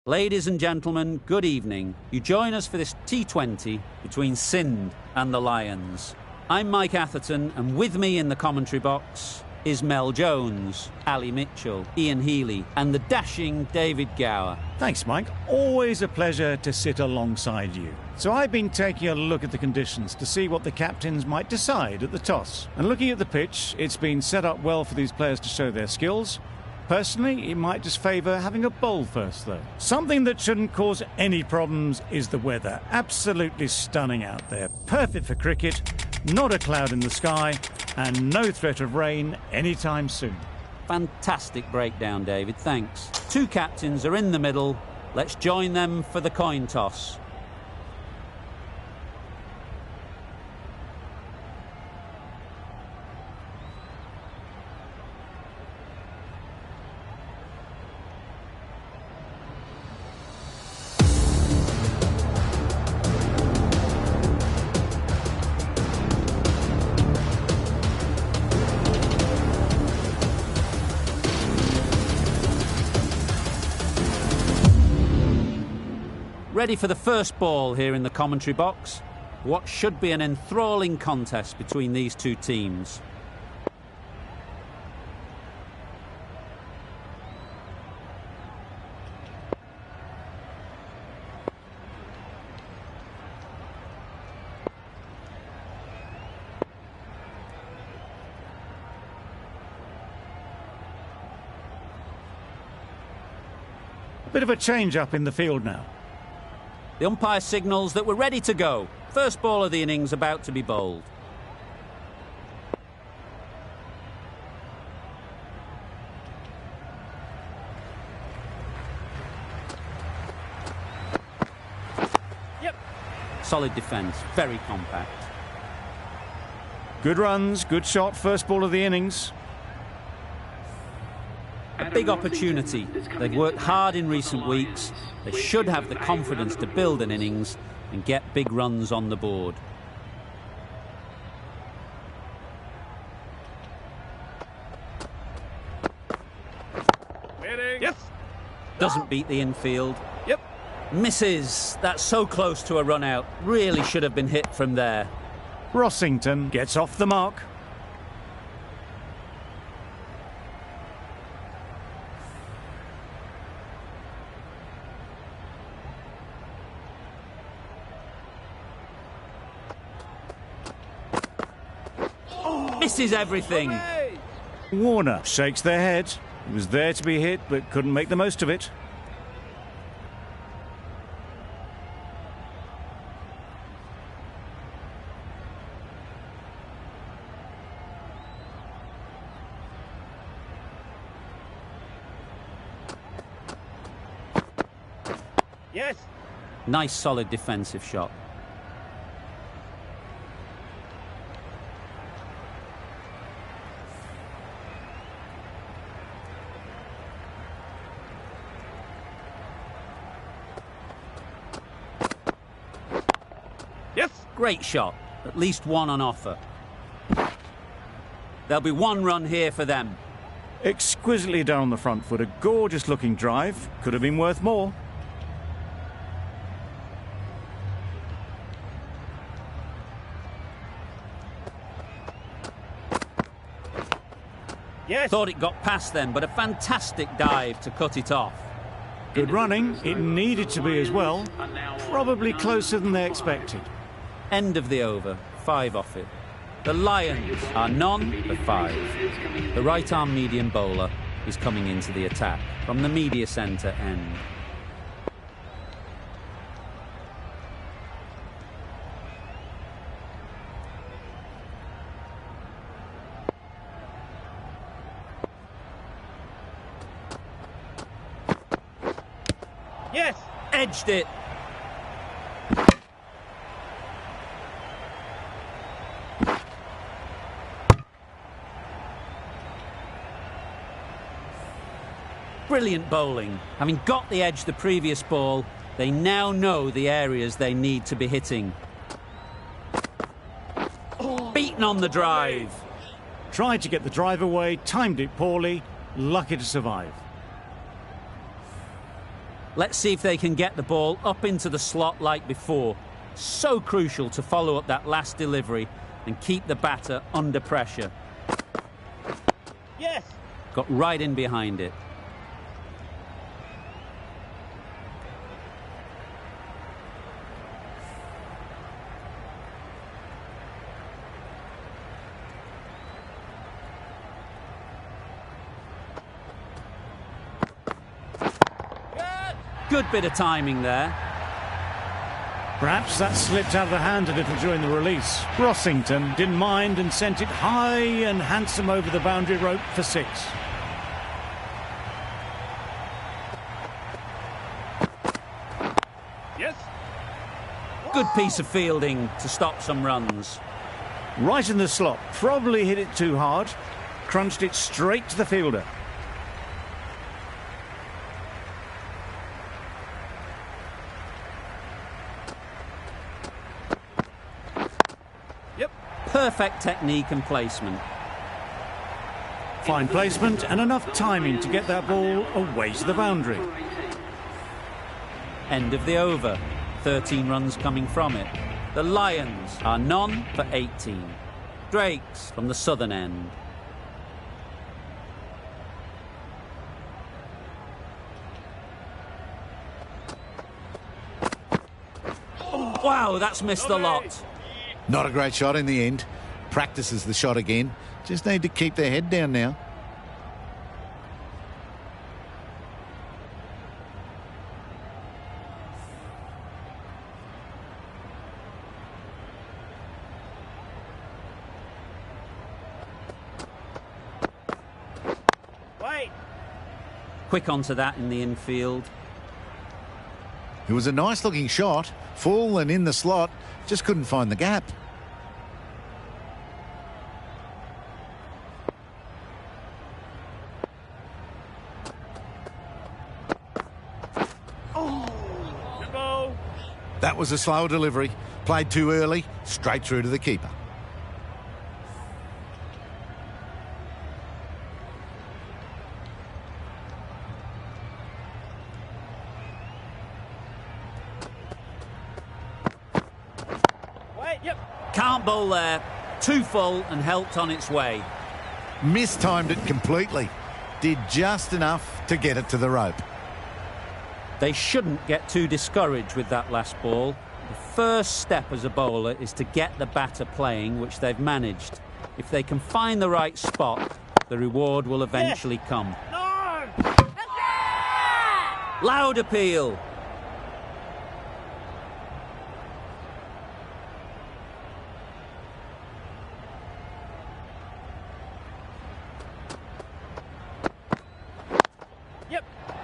Ladies and gentlemen, good evening. You join us for this T20 between Sindh and the Lions. I'm Mike Atherton, and with me in the commentary box is Mel Jones, Ali Mitchell, Ian Healy, and the dashing David Gower. Thanks, Mike. Always a pleasure to sit alongside you. So I've been taking a look at the conditions to see what the captains might decide at the toss. And looking at the pitch, it's been set up well for these players to show their skills. Personally, it might just favour having a bowl first, though. Something that shouldn't cause any problems is the weather. Absolutely stunning out there. Perfect for cricket, not a cloud in the sky, and no threat of rain anytime soon. Fantastic breakdown, David, thanks. Two captains are in the middle. Let's join them for the coin toss. Ready for the first ball here in the commentary box. What should be an enthralling contest between these two teams. Bit of a change-up in the field now. The umpire signals that we're ready to go. First ball of the innings about to be bowled. Yep. Solid defence, very compact. Good runs, good shot, first ball of the innings. A big opportunity. They've worked hard in recent weeks. They should have the confidence to build an innings and get big runs on the board. Yes. Doesn't beat the infield. Yep. Misses. That's so close to a run out. Really should have been hit from there. Rossington gets off the mark. Misses everything. Warner shakes their head. He was there to be hit, but couldn't make the most of it. Yes. Nice, solid defensive shot. Yes. Great shot. At least one on offer. There'll be one run here for them. Exquisitely down the front foot. A gorgeous looking drive. Could have been worth more. Yes. Thought it got past them, but a fantastic dive to cut it off. Good running. It needed to be as well. Probably closer than they expected. End of the over. 5 off it. The Lions are none but 5. The right-arm medium bowler is coming into the attack from the media centre end. Yes. Edged it. Brilliant bowling. Having got the edge the previous ball, they now know the areas they need to be hitting. Beaten on the drive. Tried to get the drive away, timed it poorly, lucky to survive. Let's see if they can get the ball up into the slot like before. So crucial to follow up that last delivery and keep the batter under pressure. Yes. Got right in behind it. Good bit of timing there. Perhaps that slipped out of the hand a little during the release. Rossington didn't mind and sent it high and handsome over the boundary rope for 6. Yes. Good piece of fielding to stop some runs. Right in the slot, probably hit it too hard, crunched it straight to the fielder. Perfect technique and placement. Fine placement and enough timing to get that ball away to the boundary. End of the over. 13 runs coming from it. The Lions are none for 18. Drakes from the southern end. Wow, that's missed a lot. Not a great shot in the end. Practices the shot again. Just need to keep their head down now. Wait. Quick onto that in the infield. It was a nice looking shot. Full and in the slot. Just couldn't find the gap. Good ball. That was a slow delivery. Played too early. Straight through to the keeper. Can't bowl there. Too full and helped on its way. Mistimed it completely. Did just enough to get it to the rope. They shouldn't get too discouraged with that last ball. The first step as a bowler is to get the batter playing, which they've managed. If they can find the right spot, the reward will eventually come. No! Loud appeal.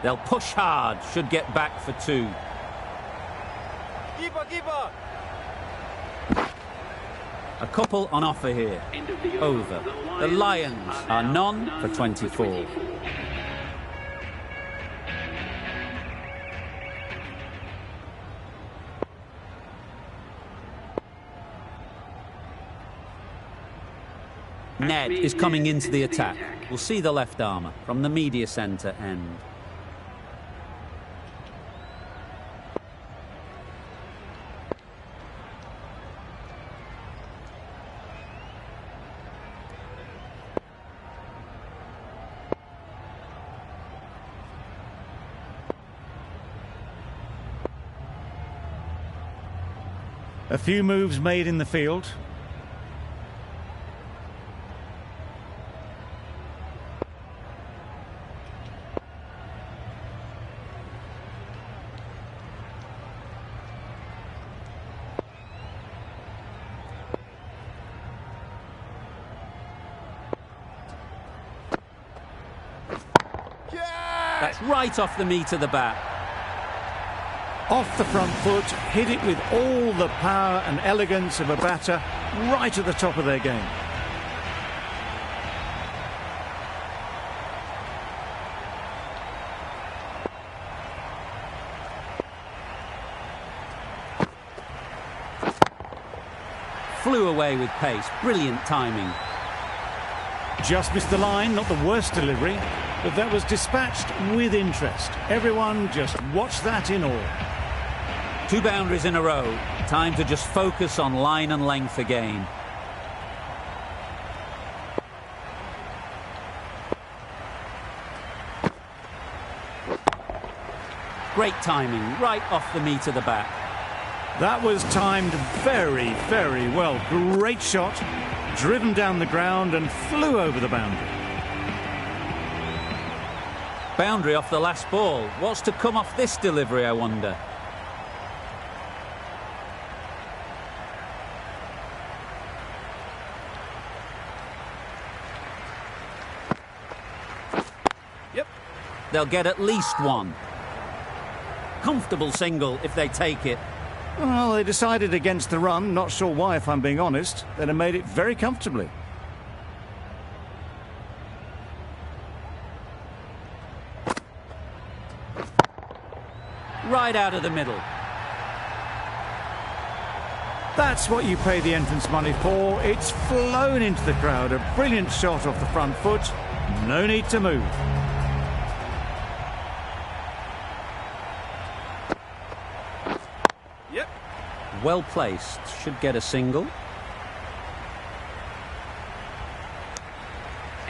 They'll push hard, should get back for 2. Keeper. A couple on offer here. Over. The Lions are none for 24. Ned is coming into the attack. We'll see the left armour from the media centre end. A few moves made in the field. That's right off the meat of the bat. Off the front foot, hit it with all the power and elegance of a batter, right at the top of their game. Flew away with pace. Brilliant timing. Just missed the line, not the worst delivery, but that was dispatched with interest. Everyone just watched that in awe. 2 boundaries in a row. Time to just focus on line and length again. Great timing, right off the meat of the bat. That was timed very, very well. Great shot, driven down the ground and flew over the boundary. Boundary off the last ball. What's to come off this delivery, I wonder? Yep. They'll get at least one. Comfortable single if they take it. Well, they decided against the run. Not sure why, if I'm being honest. They'd have made it very comfortably. Right out of the middle. That's what you pay the entrance money for. It's flown into the crowd. A brilliant shot off the front foot. No need to move. Yep. Well placed. Should get a single.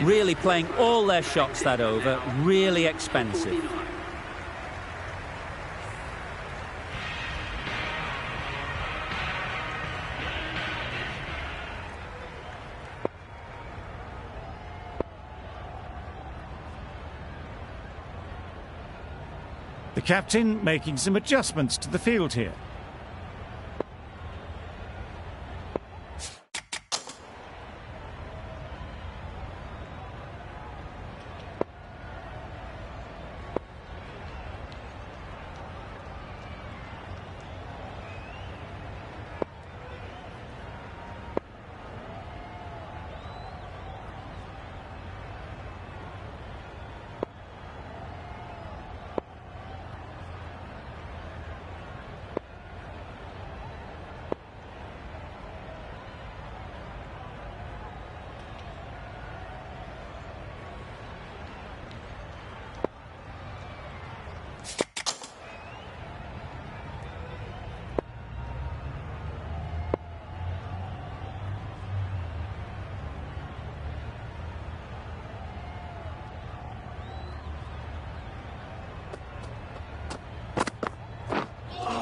Really playing all their shots that over. Really expensive. The captain making some adjustments to the field here.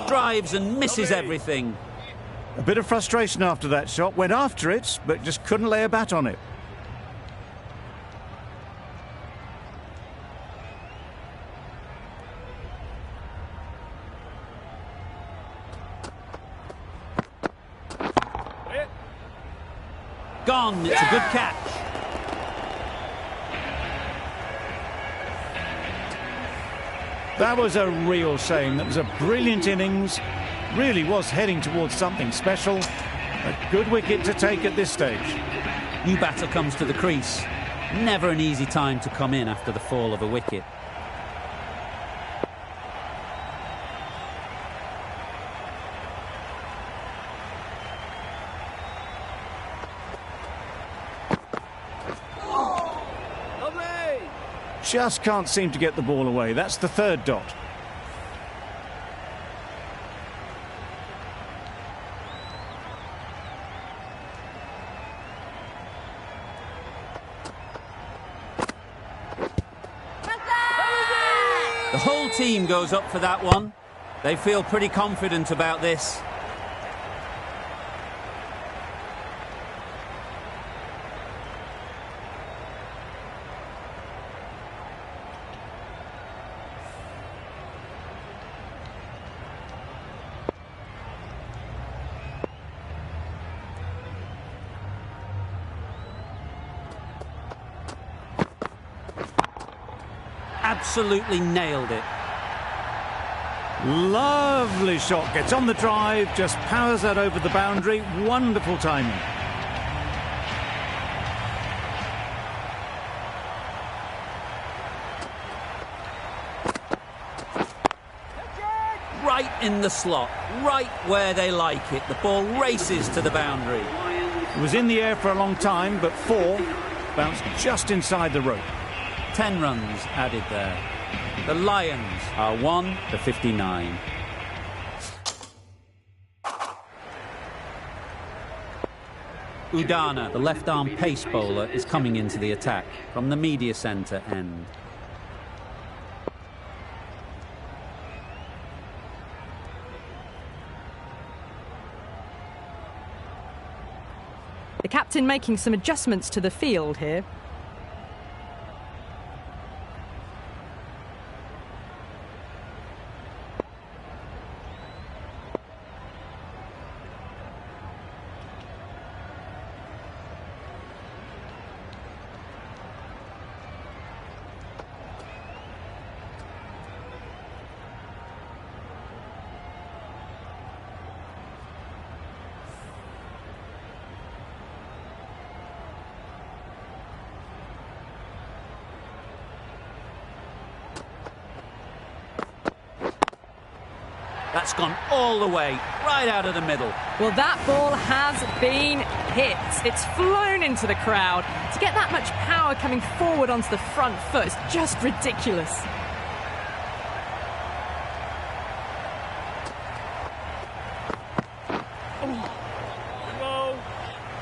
Drives and misses everything. A bit of frustration after that shot. Went after it, but just couldn't lay a bat on it. Gone. It's a good catch. That was a real shame. That was a brilliant innings. Really was heading towards something special. A good wicket to take at this stage. New batter comes to the crease. Never an easy time to come in after the fall of a wicket. Just can't seem to get the ball away. That's the third dot. The whole team goes up for that one. They feel pretty confident about this. Absolutely nailed it. Lovely shot. Gets on the drive, just powers that over the boundary. Wonderful timing. Right in the slot, right where they like it. The ball races to the boundary. It was in the air for a long time, but 4 bounced just inside the rope. 10 runs added there. The Lions are 1-59. Udana, the left-arm pace bowler, is coming into the attack from the media centre end. The captain making some adjustments to the field here. That's gone all the way, right out of the middle. Well, that ball has been hit. It's flown into the crowd. To get that much power coming forward onto the front foot is just ridiculous.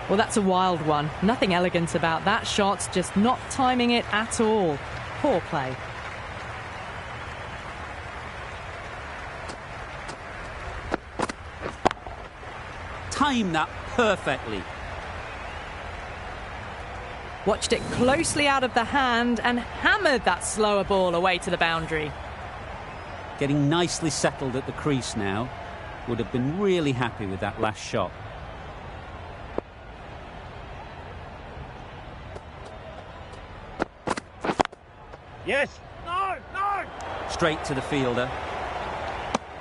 Well, that's a wild one. Nothing elegant about that shot, just not timing it at all. Poor play. Timed that perfectly. Watched it closely out of the hand and hammered that slower ball away to the boundary. Getting nicely settled at the crease now. Would have been really happy with that last shot. Yes. No, no. Straight to the fielder.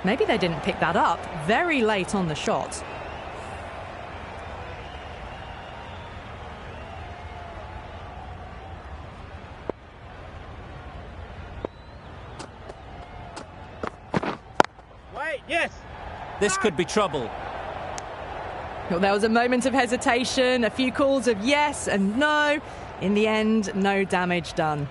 Maybe they didn't pick that up very late on the shot. Wait, yes. This could be trouble. Well, there was a moment of hesitation, a few calls of yes and no. In the end, no damage done.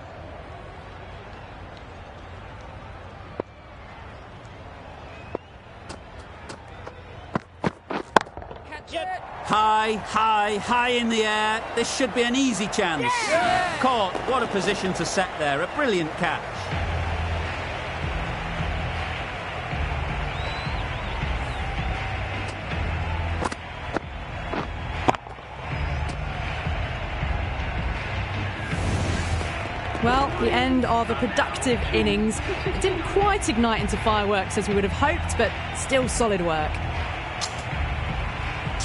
High in the air. This should be an easy chance. Yeah. Caught. What a position to set there. A brilliant catch. Well, the end of a productive innings. It didn't quite ignite into fireworks as we would have hoped, but still solid work.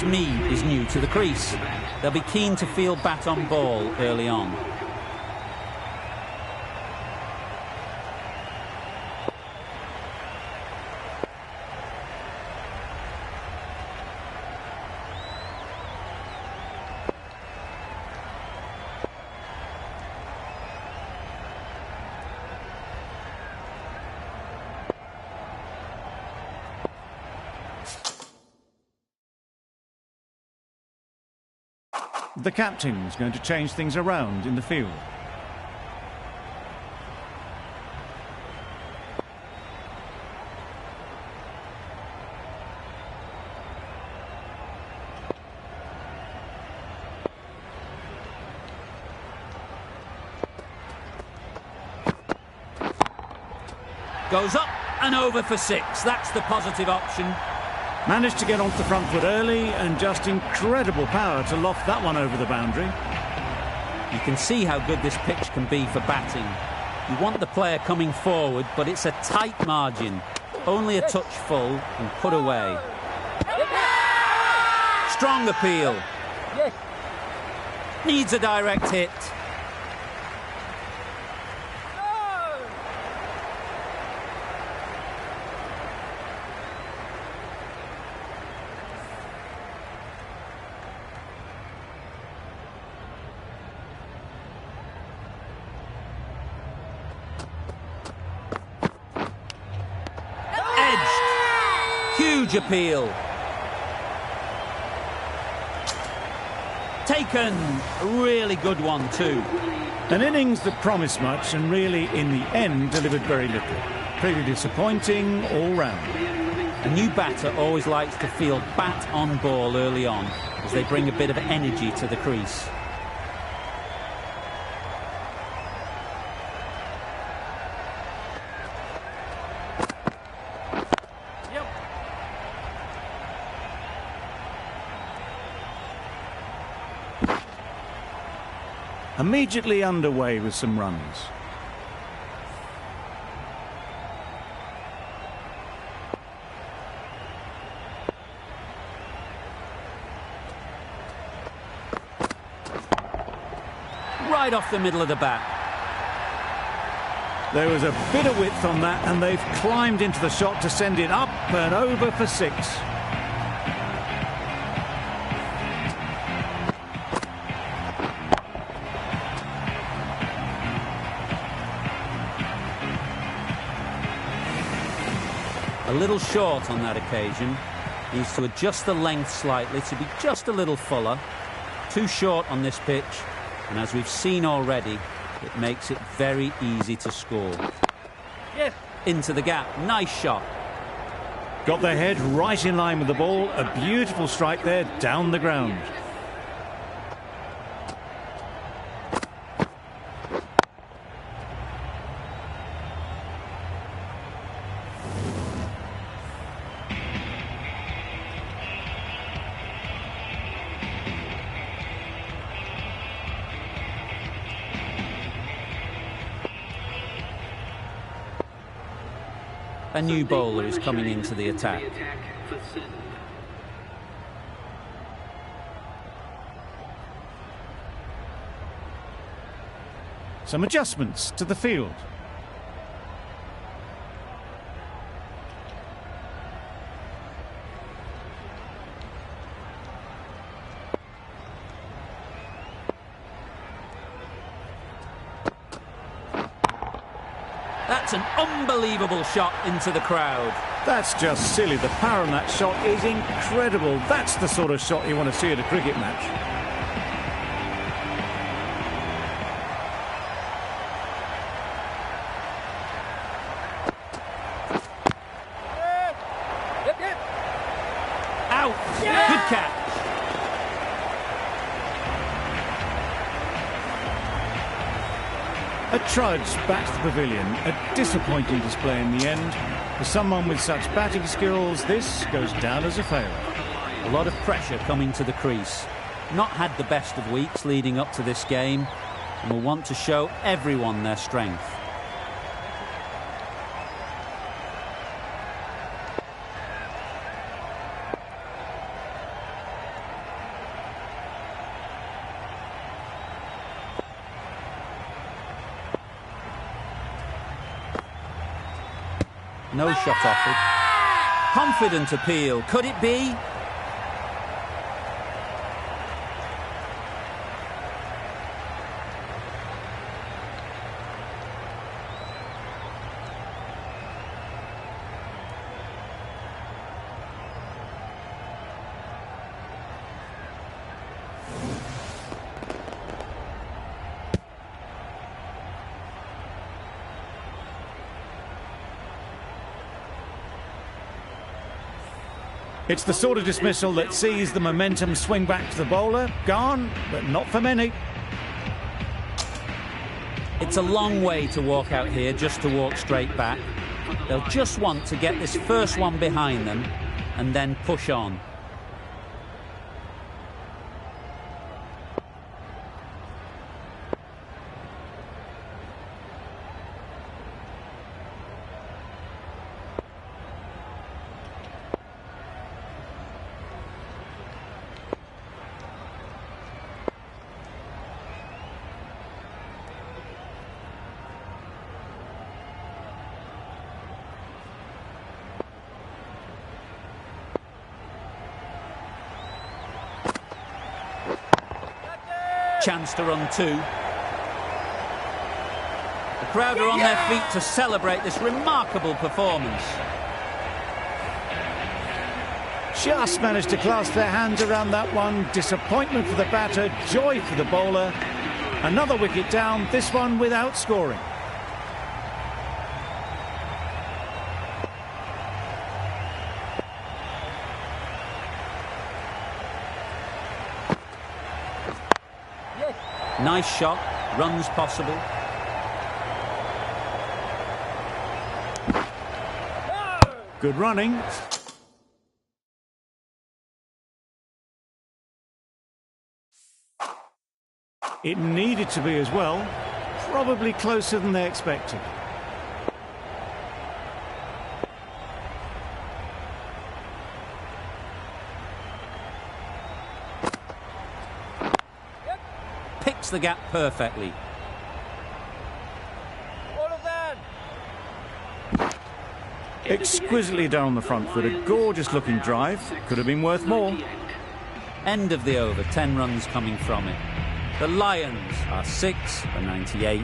Mead is new to the crease. They'll be keen to field bat on ball early on. The captain's going to change things around in the field. Goes up and over for 6. That's the positive option. Managed to get onto the front foot early and just incredible power to loft that one over the boundary. You can see how good this pitch can be for batting. You want the player coming forward, but it's a tight margin. Only a touch full and put away. Strong appeal. Needs a direct hit. Huge appeal. taken. A really good one too. An innings that promised much and really, in the end, delivered very little. Pretty disappointing all round. A new batter always likes to field bat on ball early on, as they bring a bit of energy to the crease. Immediately underway with some runs. Right off the middle of the bat. There was a bit of width on that, and they've climbed into the shot to send it up and over for 6. A little short on that occasion. Needs to adjust the length slightly to be just a little fuller. Too short on this pitch, and as we've seen already, it makes it very easy to score. Yes. Into the gap. Nice shot. Got their head right in line with the ball. A beautiful strike there down the ground. A new bowler is coming into the attack. Some adjustments to the field. That's an unbelievable shot into the crowd. That's just silly. The power on that shot is incredible. That's the sort of shot you want to see at a cricket match. Out. Good catch. A trudge back to the pavilion. A disappointing display in the end. For someone with such batting skills, this goes down as a failure. A lot of pressure coming to the crease. Not had the best of weeks leading up to this game, and will want to show everyone their strength. No shot offered. Confident appeal. Could it be? It's the sort of dismissal that sees the momentum swing back to the bowler. Gone, but not for many. It's a long way to walk out here just to walk straight back. They'll just want to get this first one behind them and then push on. Chance to run 2. The crowd are on their feet to celebrate this remarkable performance. just managed to clasp their hands around that one. Disappointment for the batter, joy for the bowler. Another wicket down, this one without scoring. Nice shot, runs possible. Good running. It needed to be as well. Probably closer than they expected. Picks the gap perfectly. Exquisitely done on the front foot. A gorgeous looking drive. Could have been worth more. End of the over, 10 runs coming from it. The Lions are 6 for 98.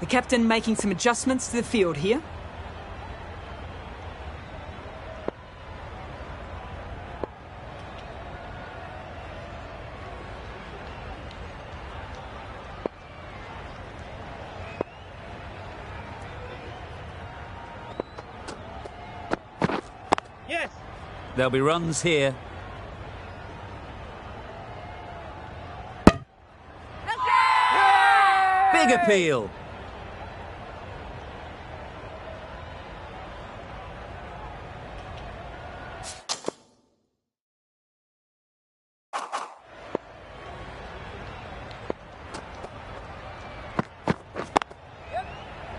The captain making some adjustments to the field here. Yes. There'll be runs here. Big appeal.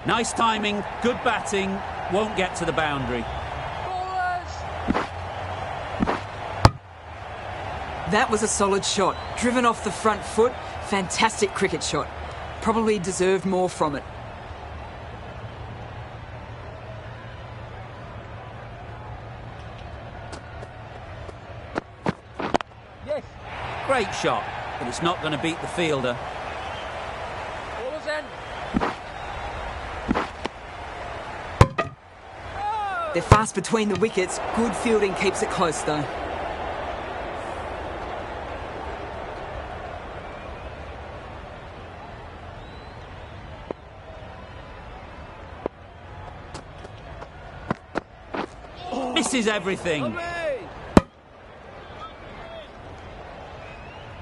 Nice timing, good batting, won't get to the boundary. That was a solid shot. Driven off the front foot. Fantastic cricket shot. Probably deserved more from it. Yes. Great shot, but it's not going to beat the fielder. Ball's end. They're fast between the wickets. Good fielding keeps it close though. Misses everything.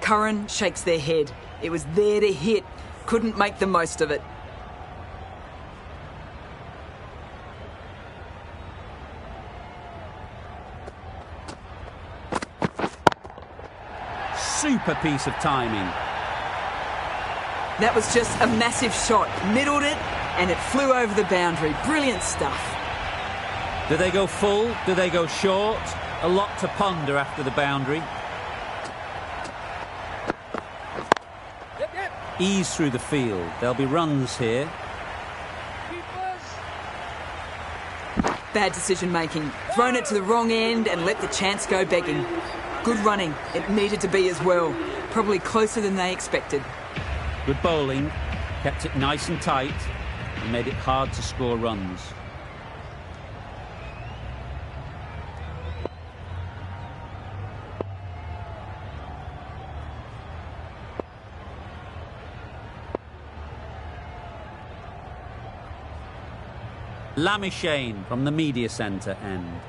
Curran shakes their head. It was there to hit. Couldn't make the most of it. Super piece of timing. That was just a massive shot. Middled it and it flew over the boundary. Brilliant stuff. Do they go full? Do they go short? A lot to ponder after the boundary. Yep. Ease through the field. There'll be runs here. Bad decision making. Thrown it to the wrong end and let the chance go begging. Good running. It needed to be as well. Probably closer than they expected. Good bowling. Kept it nice and tight and made it hard to score runs. Lamishane from the media centre end.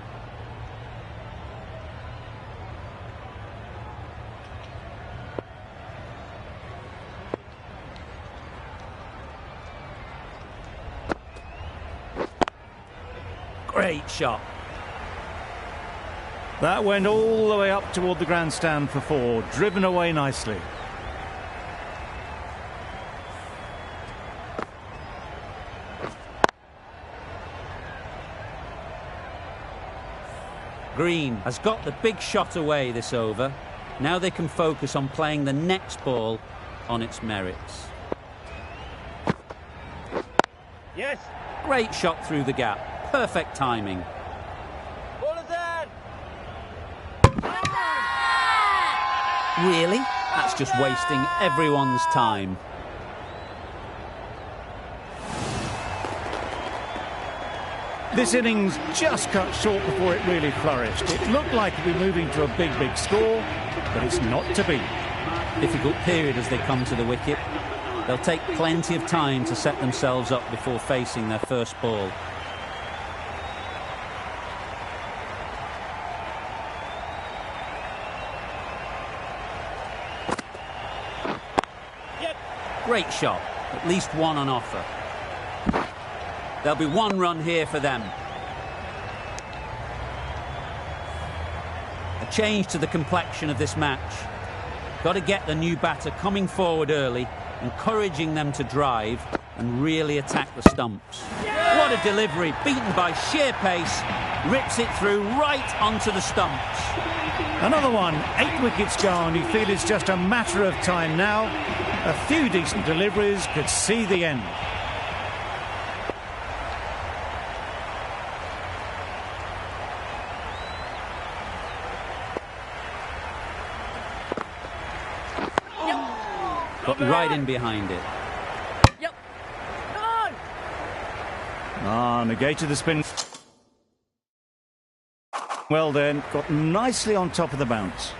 Great shot. That went all the way up toward the grandstand for 4, driven away nicely. Green has got the big shot away this over. Now they can focus on playing the next ball on its merits. Yes. Great shot through the gap. Perfect timing. Ball is end. Really? That's just wasting everyone's time. This innings just cut short before it really flourished. It looked like it'd be moving to a big score, but it's not to be. Difficult period as they come to the wicket. They'll take plenty of time to set themselves up before facing their first ball. Great shot, at least one on offer. There'll be one run here for them. A change to the complexion of this match. Got to get the new batter coming forward early, encouraging them to drive and really attack the stumps. What a delivery, beaten by sheer pace, rips it through right onto the stumps. Another one, 8 wickets gone. You feel it's just a matter of time now. A few decent deliveries could see the end. Got right in behind it. Negated the spin. Well then, got nicely on top of the bounce.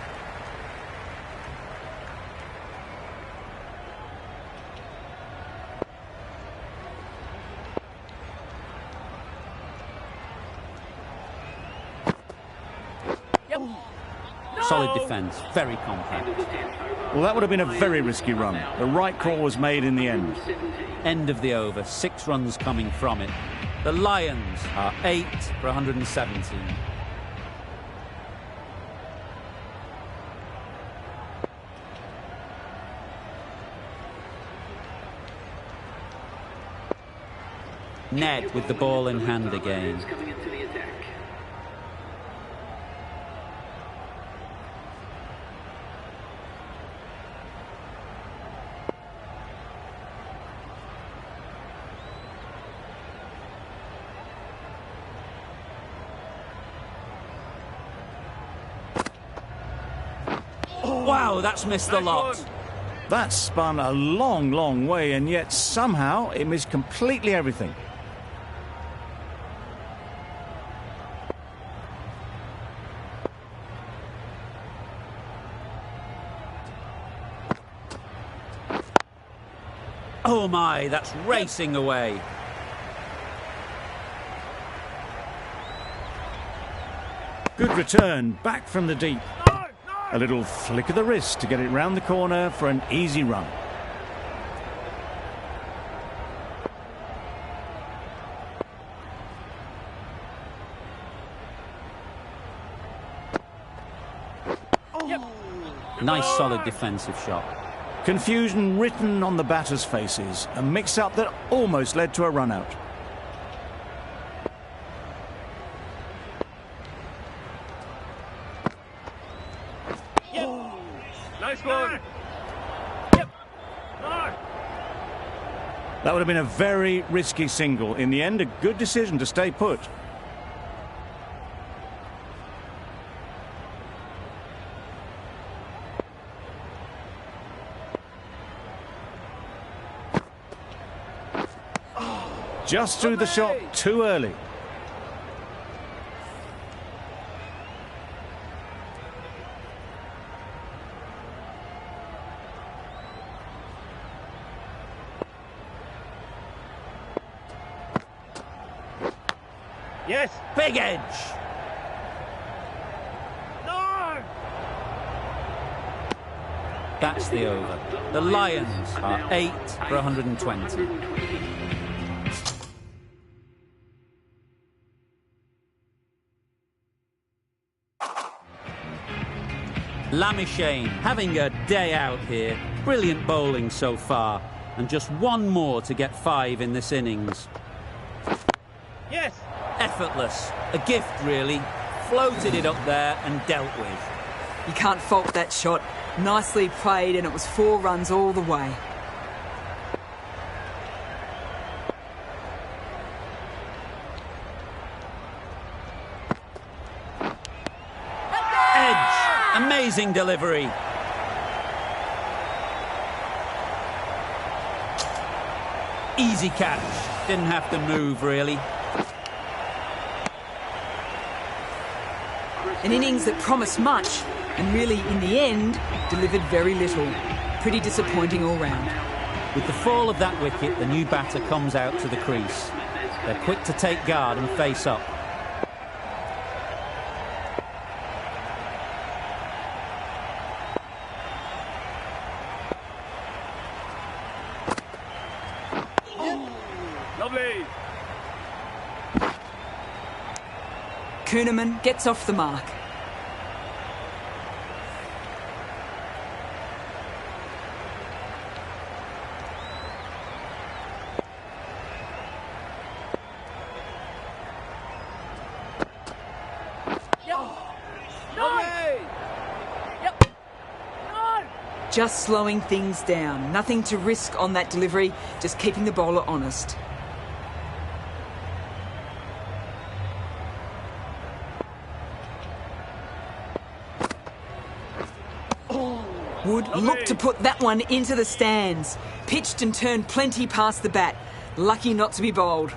Solid defence, very compact. Well, that would have been a very risky run. The right call was made in the end. End of the over, 6 runs coming from it. The Lions are 8 for 117. Ned with the ball in hand again. Wow, that's missed the lot. That spun a long way, and yet somehow it missed completely everything. Oh my, that's racing away. Good return, back from the deep. A little flick of the wrist to get it round the corner for an easy run. Nice solid defensive shot. Confusion written on the batters' faces. A mix-up that almost led to a run-out. Nice one. That would have been a very risky single. In the end, a good decision to stay put. Just threw the shot too early. Yes. Big edge. No. That's the over. The Lions are 8 for 120. Lamishane having a day out here. Brilliant bowling so far. And just one more to get 5 in this innings. Yes. Effortless. A gift, really. Floated it up there and dealt with. You can't fault that shot. Nicely played, and it was 4 runs all the way. Edge. Amazing delivery. Easy catch. Didn't have to move, really. An innings that promised much and really, in the end, delivered very little. Pretty disappointing all round. With the fall of that wicket, the new batter comes out to the crease. They're quick to take guard and face up. Lovely. Kuhneman gets off the mark. Just slowing things down. Nothing to risk on that delivery, just keeping the bowler honest. Wood looked to put that one into the stands. Pitched and turned plenty past the bat. Lucky not to be bowled.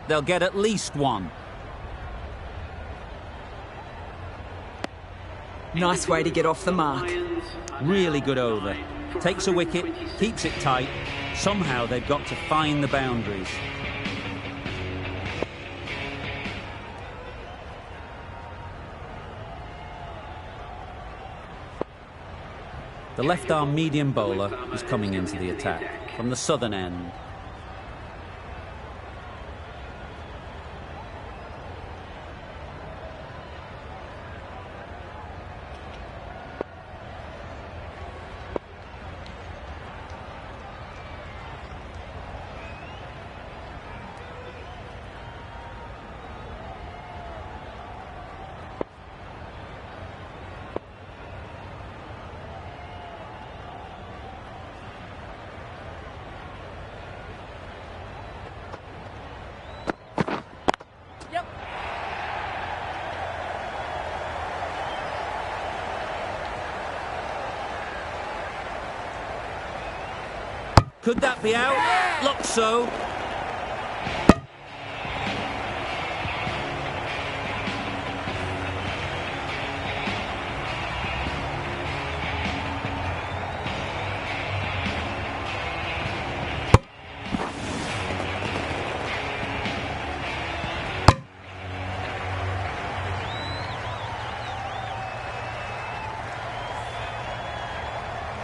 They'll get at least one. Nice way to get off the mark. Really good over. Takes a wicket, keeps it tight. Somehow they've got to find the boundaries. The left-arm medium bowler is coming into the attack from the southern end. Could that be out? Looks so.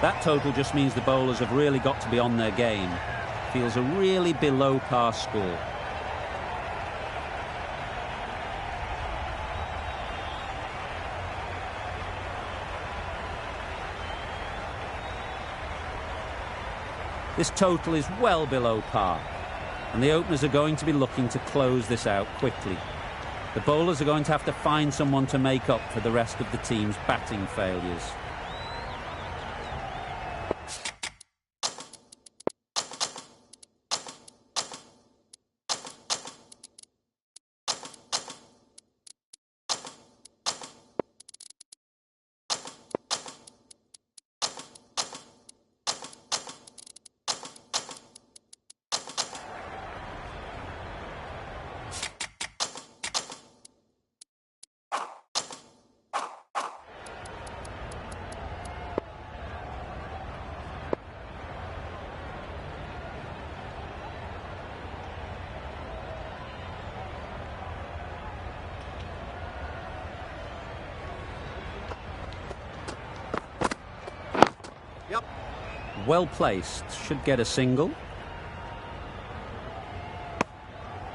That total just means the bowlers have really got to be on their game. Feels a really below par score. This total is well below par, and the openers are going to be looking to close this out quickly. The bowlers are going to have to find someone to make up for the rest of the team's batting failures. Well placed, should get a single.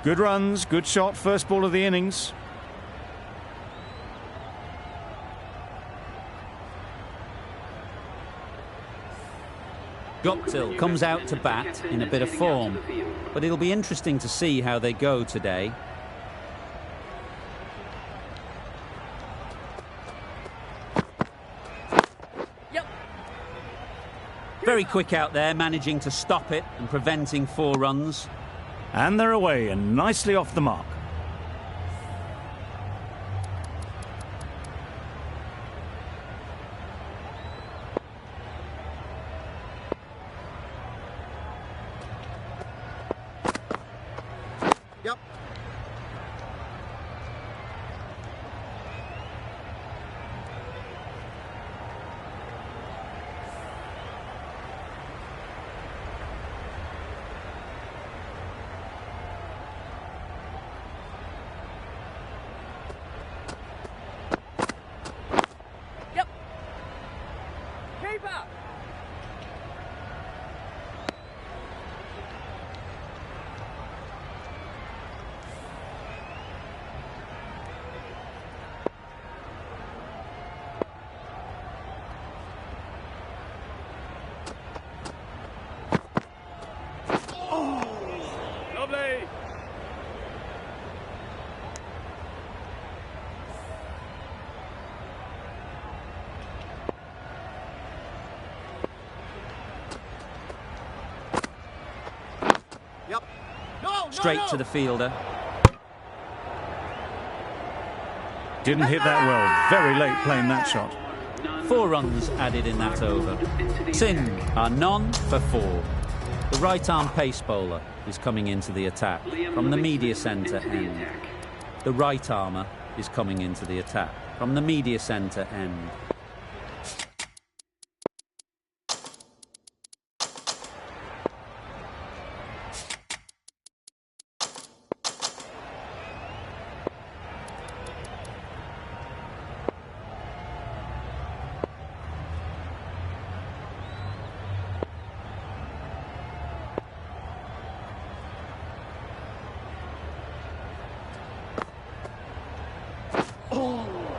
Good runs, good shot, first ball of the innings. Guptill comes out to bat in a bit of form, but it'll be interesting to see how they go today. Very quick out there, managing to stop it and preventing 4 runs. And they're away and nicely off the mark. Lovely. Yep. Straight to the fielder. Didn't hit that well. Very late playing that shot. 4 runs added in that over. Sindh are none for 4. The right-arm pace bowler is coming into the attack from the media centre end. The right-armer is coming into the attack from the media centre end.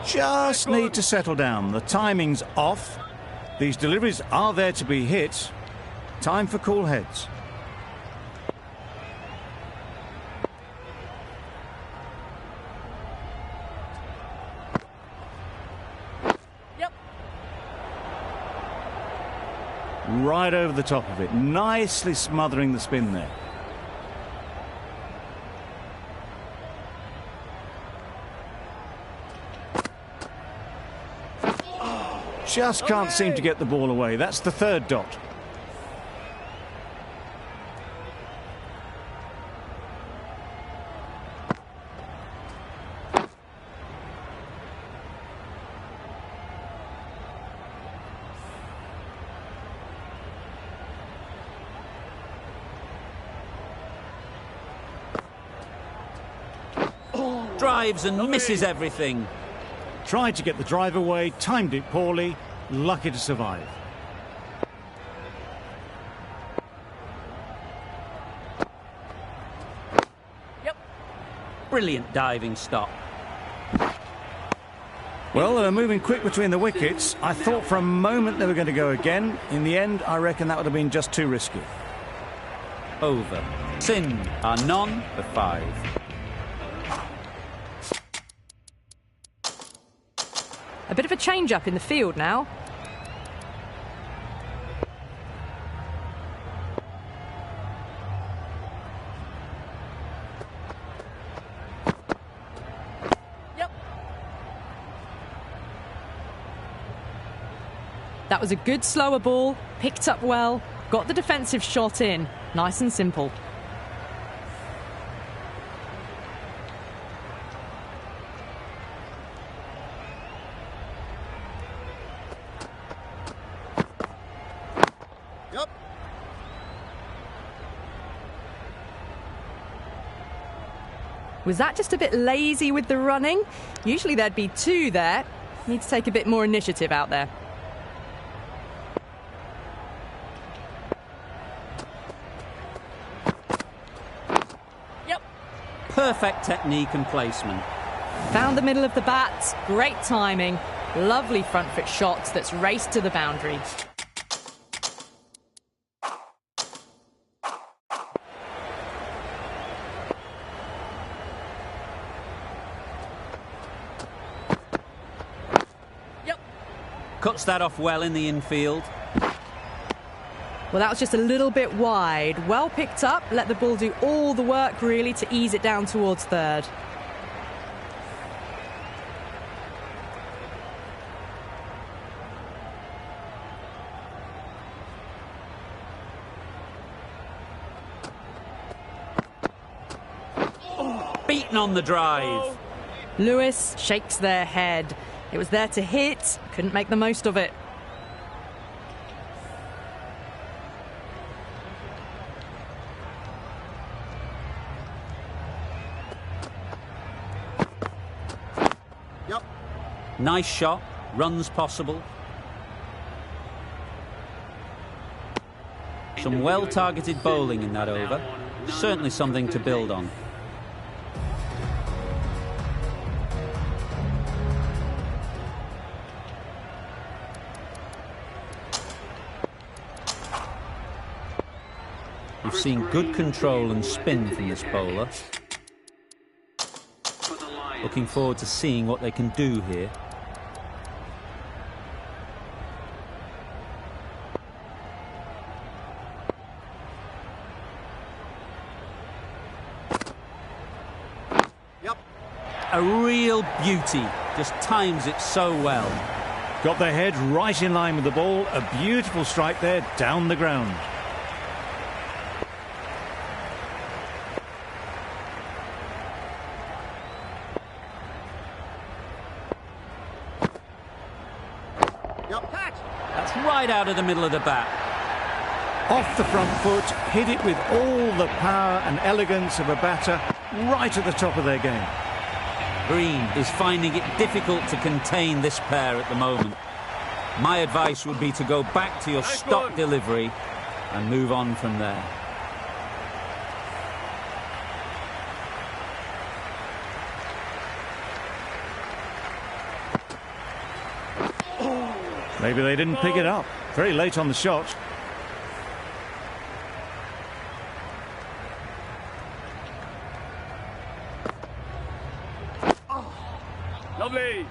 Just need to settle down. The timing's off. These deliveries are there to be hit. Time for cool heads. Yep. Right over the top of it. Nicely smothering the spin there. Just can't seem to get the ball away. That's the 3rd dot. Drives and misses everything. Tried to get the drive away, timed it poorly, lucky to survive. Yep. Brilliant diving stop. Well, they were moving quick between the wickets. I thought for a moment they were going to go again. In the end, I reckon that would have been just too risky. Over. Sindh are none for 5. A bit of a change-up in the field now. Yep. That was a good slower ball, picked up well, got the defensive shot in. Nice and simple. Was that just a bit lazy with the running? Usually there'd be 2 there. Need to take a bit more initiative out there. Yep. Perfect technique and placement. Found the middle of the bat. Great timing. Lovely front foot shot that's raced to the boundary. Cuts that off well in the infield. Well, that was just a little bit wide. Well picked up, let the ball do all the work really to ease it down towards 3rd. Beaten on the drive. Lewis shakes their head. It was there to hit, couldn't make the most of it. Yep. Nice shot, runs possible. Some well-targeted bowling in that over. Certainly something to build on. We've seen good control and spin from this bowler. Looking forward to seeing what they can do here. A real beauty, just times it so well. Got their head right in line with the ball. A beautiful strike there down the ground. That's right out of the middle of the bat. Off the front foot, hit it with all the power and elegance of a batter, right at the top of their game. Green is finding it difficult to contain this pair at the moment. My advice would be to go back to your stock delivery and move on from there. Maybe they didn't pick it up. Very late on the shot. Lovely.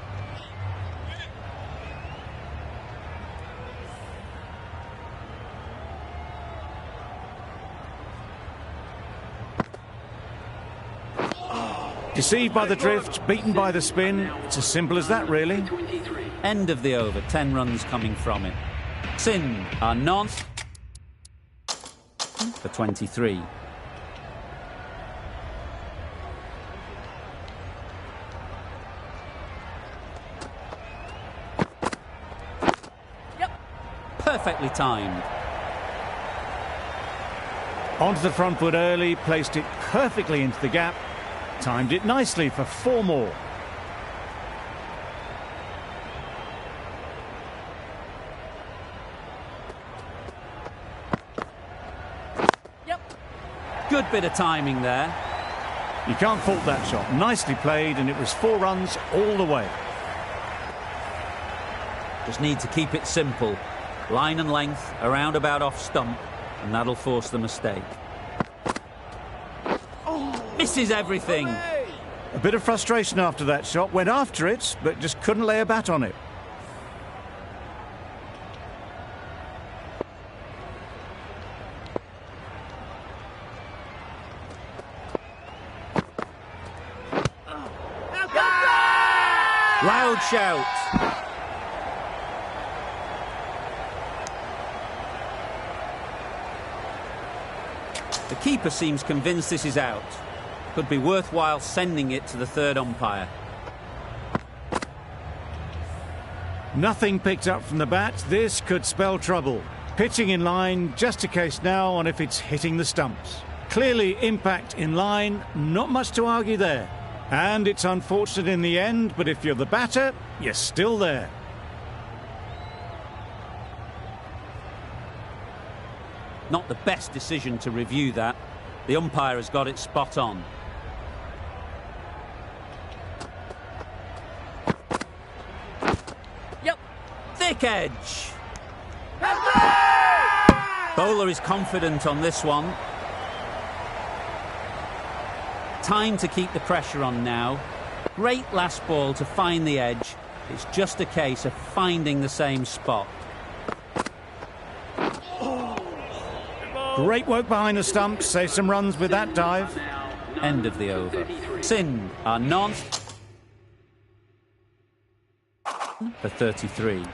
Deceived by the drift, beaten by the spin. It's as simple as that, really. End of the over, 10 runs coming from it. Sindh are non for 23. Perfectly timed. Onto the front foot early, placed it perfectly into the gap, timed it nicely for 4 more. Good bit of timing there. You can't fault that shot. Nicely played, and it was 4 runs all the way. Just need to keep it simple. Line and length, around about off stump, and that'll force the mistake. Misses everything. A bit of frustration after that shot. Went after it, but just couldn't lay a bat on it. Loud shout. The keeper seems convinced this is out. Could be worthwhile sending it to the third umpire. Nothing picked up from the bat. This could spell trouble. Pitching in line, just a case now on if it's hitting the stumps. Clearly impact in line, not much to argue there. And it's unfortunate in the end, but if you're the batter, you're still there. Not the best decision to review that. The umpire has got it spot on. Thick edge. Bowler is confident on this one. Time to keep the pressure on now. Great last ball to find the edge. It's just a case of finding the same spot. Great work behind the stumps. Save some runs with that dive. End of the over. Sindh are non for 33.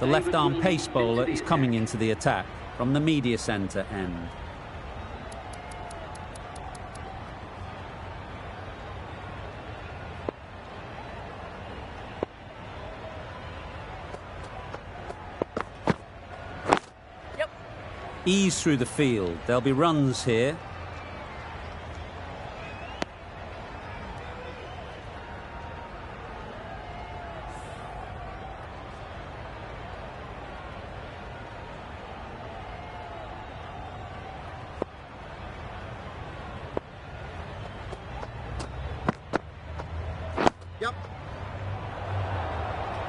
The left-arm pace bowler is coming into the attack from the media centre end. Ease through the field. There'll be runs here.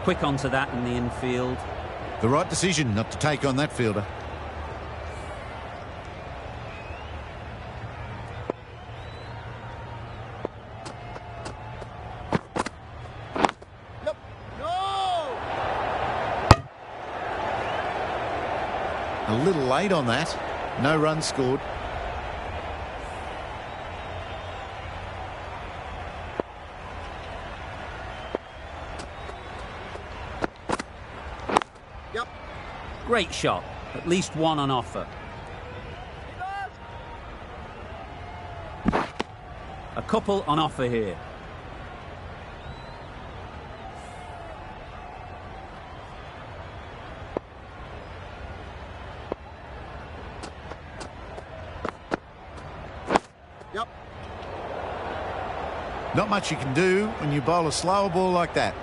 Quick onto that in the infield. The right decision not to take on that fielder. A little late on that. No runs scored. Great shot. At least one on offer. A couple on offer here. Not much you can do when you bowl a slower ball like that.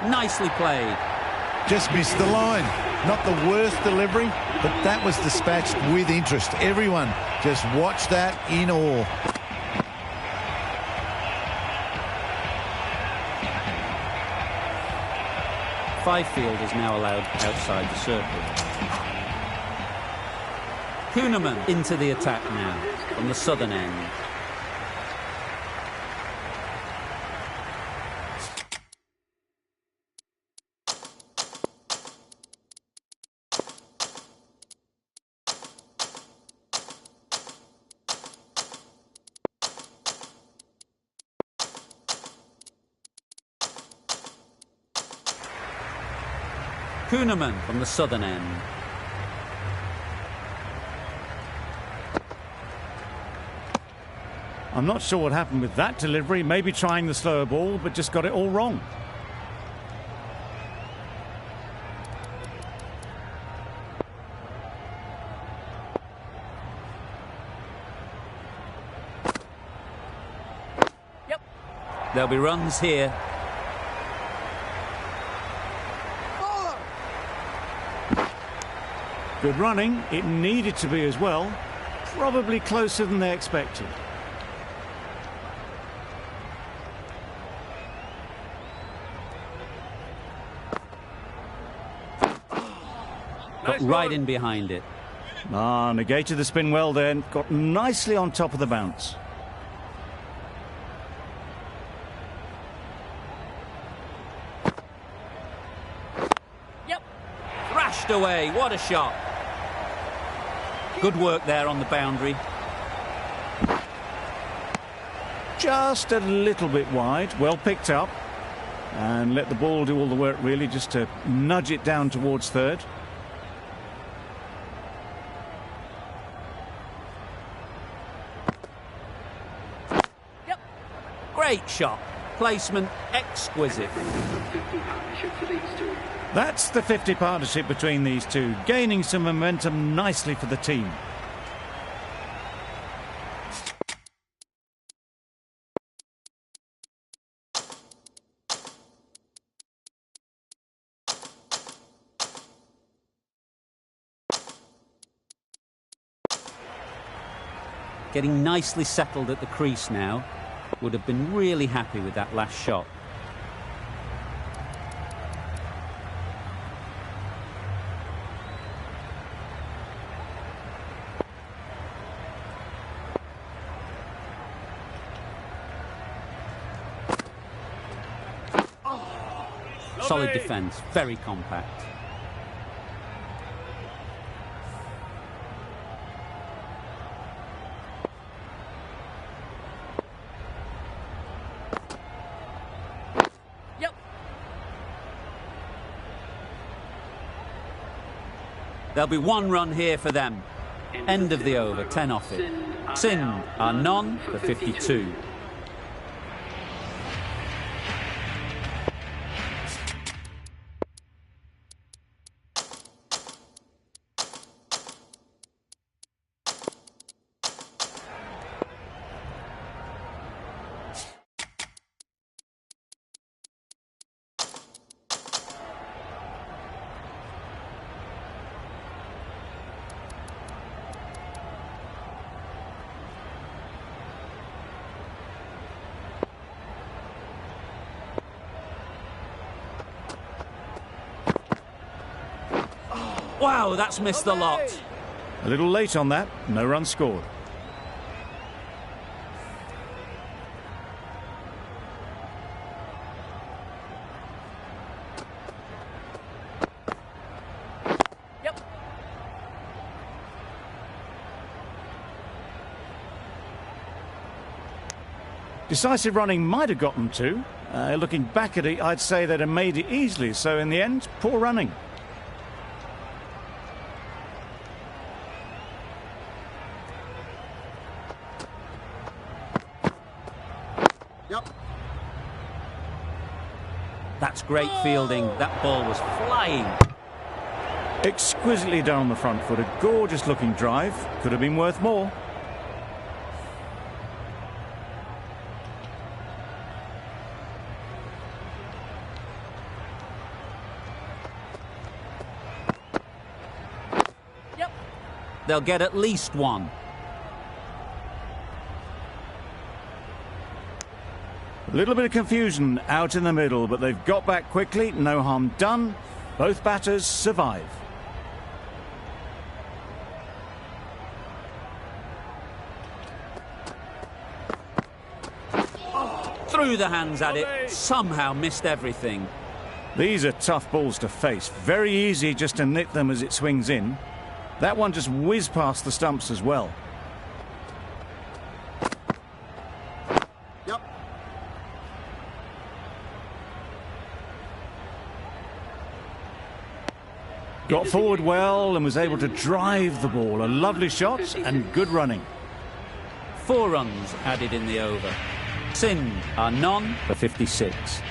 Nicely played. Just missed the line. Not the worst delivery, but that was dispatched with interest. Everyone just watched that in awe. Five fielders now allowed outside the circle. Kuhnemann into the attack now from the southern end. Kuhnemann from the southern end. I'm not sure what happened with that delivery. Maybe trying the slower ball, but just got it all wrong. There'll be runs here. Good running. It needed to be as well. Probably closer than they expected. Got right in behind it. Negated the spin well then. Got nicely on top of the bounce. Thrashed away. What a shot. Good work there on the boundary. Just a little bit wide. Well picked up. And let the ball do all the work really, just to nudge it down towards third. Great shot. Placement exquisite. That's the 50 partnership between these two, gaining some momentum nicely for the team. Getting nicely settled at the crease now. Would have been really happy with that last shot. Solid defence, very compact. There'll be one run here for them. End of the over, 10 off it. Sindh are none for 52. Wow, that's missed the lot. A little late on that, no run scored. Yep. Decisive running might have got them two. Looking back at it, I'd say they'd have made it easily. So in the end, poor running. That's great fielding. That ball was flying. Exquisitely done on the front foot. A gorgeous looking drive. Could have been worth more. Yep. They'll get at least one. A little bit of confusion out in the middle, but they've got back quickly. No harm done. Both batters survive. Threw the hands at it. Somehow missed everything. These are tough balls to face. Very easy just to nick them as it swings in. That one just whizzed past the stumps as well. Got forward well and was able to drive the ball. A lovely shot and good running. 4 runs added in the over. Sindh are none for 56.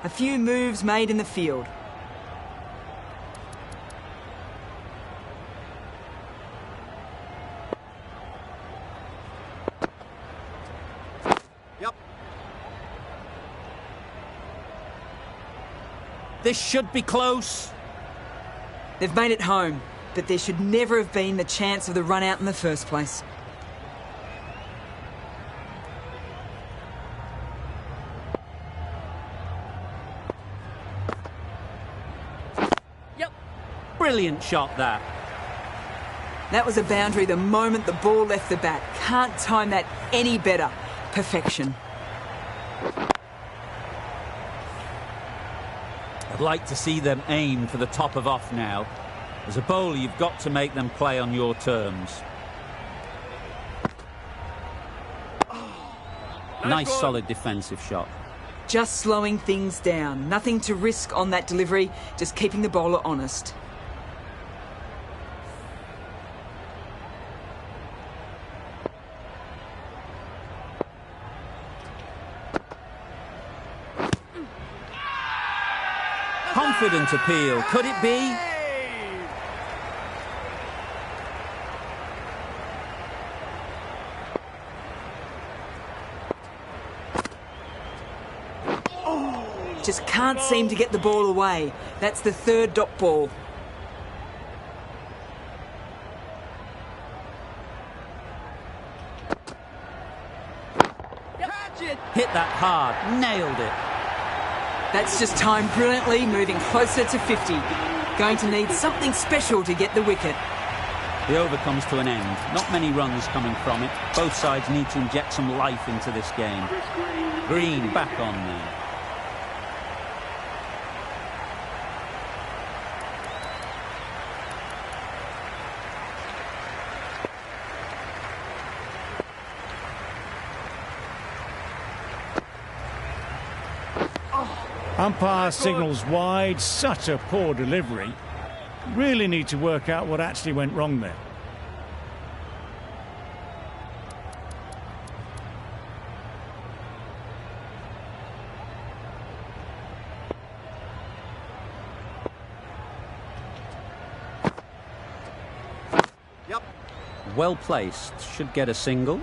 A few moves made in the field. This should be close. They've made it home, but there should never have been the chance of the run out in the first place. Yep. Brilliant shot, that. That was a boundary the moment the ball left the bat. Can't time that any better. Perfection. I'd like to see them aim for the top of off now. As a bowler, you've got to make them play on your terms. Nice, solid defensive shot. Just slowing things down. Nothing to risk on that delivery. Just keeping the bowler honest. Confident appeal. Could it be? Just can't seem to get the ball away. That's the third dot ball. Hit that hard. Nailed it. That's just timed brilliantly, moving closer to 50. Going to need something special to get the wicket. The over comes to an end. Not many runs coming from it. Both sides need to inject some life into this game. Green back on now. Umpire signals wide. Such a poor delivery. Really need to work out what actually went wrong there. Well placed. Should get a single.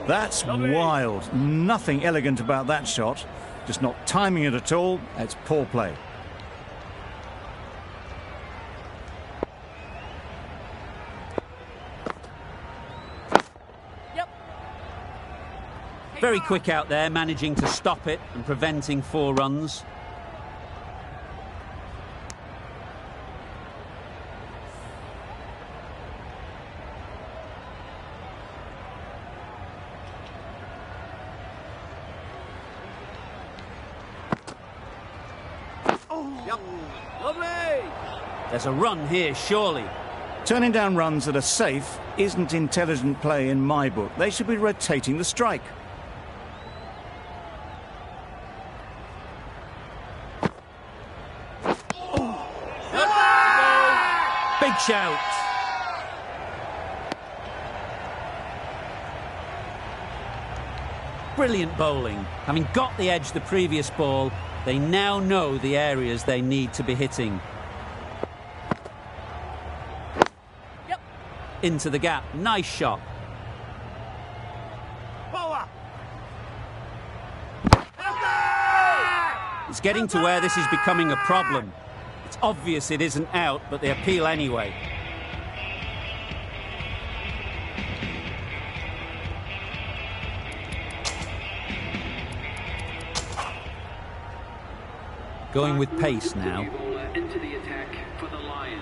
That's Lovely. wild. Nothing elegant about that shot. Just not timing it at all. It's poor play. Very quick out there, managing to stop it and preventing 4 runs. Lovely. There's a run here, surely. Turning down runs that are safe isn't intelligent play in my book. They should be rotating the strike. Big shout. Brilliant bowling. Having got the edge the previous ball, they now know the areas they need to be hitting. Yep. Into the gap. Nice shot. Power. It's getting to where this is becoming a problem. It's obvious it isn't out, but they appeal anyway. Going with pace now. Into the attack for the Lions.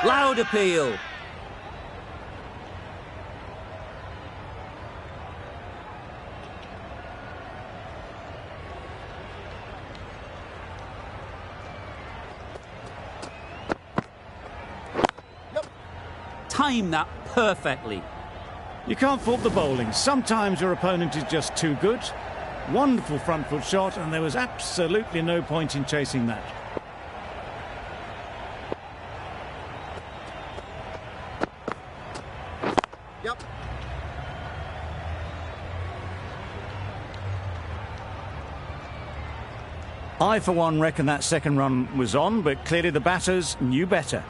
Loud appeal. Time that perfectly. You can't fault the bowling. Sometimes your opponent is just too good. Wonderful front foot shot, and there was absolutely no point in chasing that. I, for one, reckon that second run was on, but clearly the batters knew better.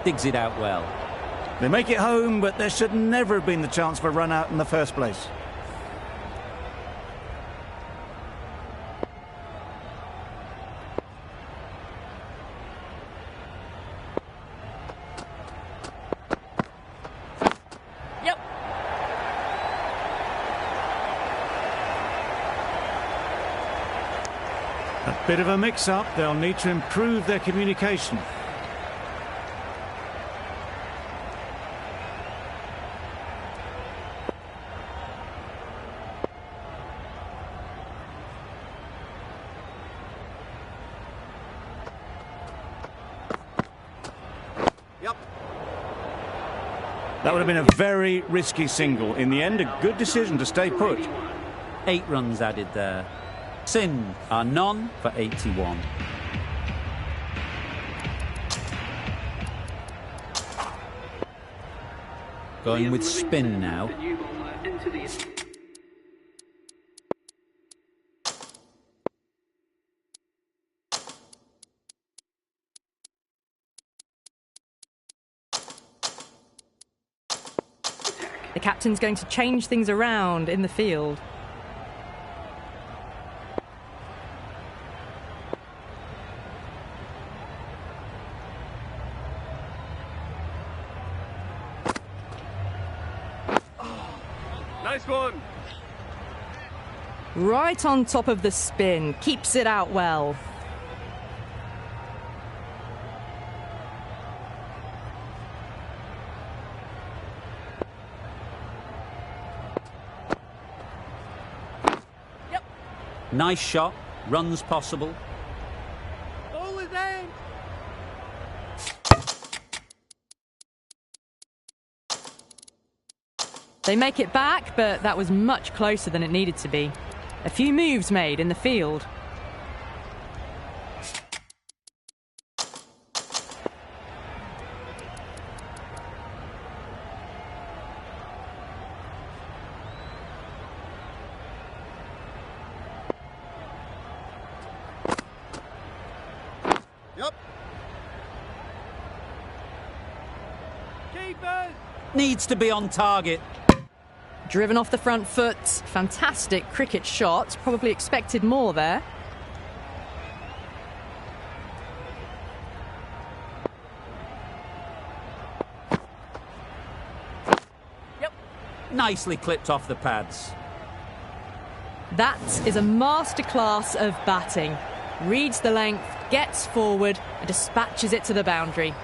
Digs it out well. They make it home, but there should never have been the chance for a run out in the first place. A bit of a mix-up. They'll need to improve their communication. That would have been a very risky single. In the end, a good decision to stay put. 8 runs added there. Sindh are none for 81. Going with spin now. The captain's going to change things around in the field. Nice one. Right on top of the spin. Keeps it out well. Nice shot. Runs possible. Ball is in. They make it back, but that was much closer than it needed to be. A few moves made in the field. Yep. Keepers. Needs to be on target. Driven off the front foot. Fantastic cricket shot. Probably expected more there. Yep. Nicely clipped off the pads. That is a masterclass of batting. Reads the length, gets forward and dispatches it to the boundary.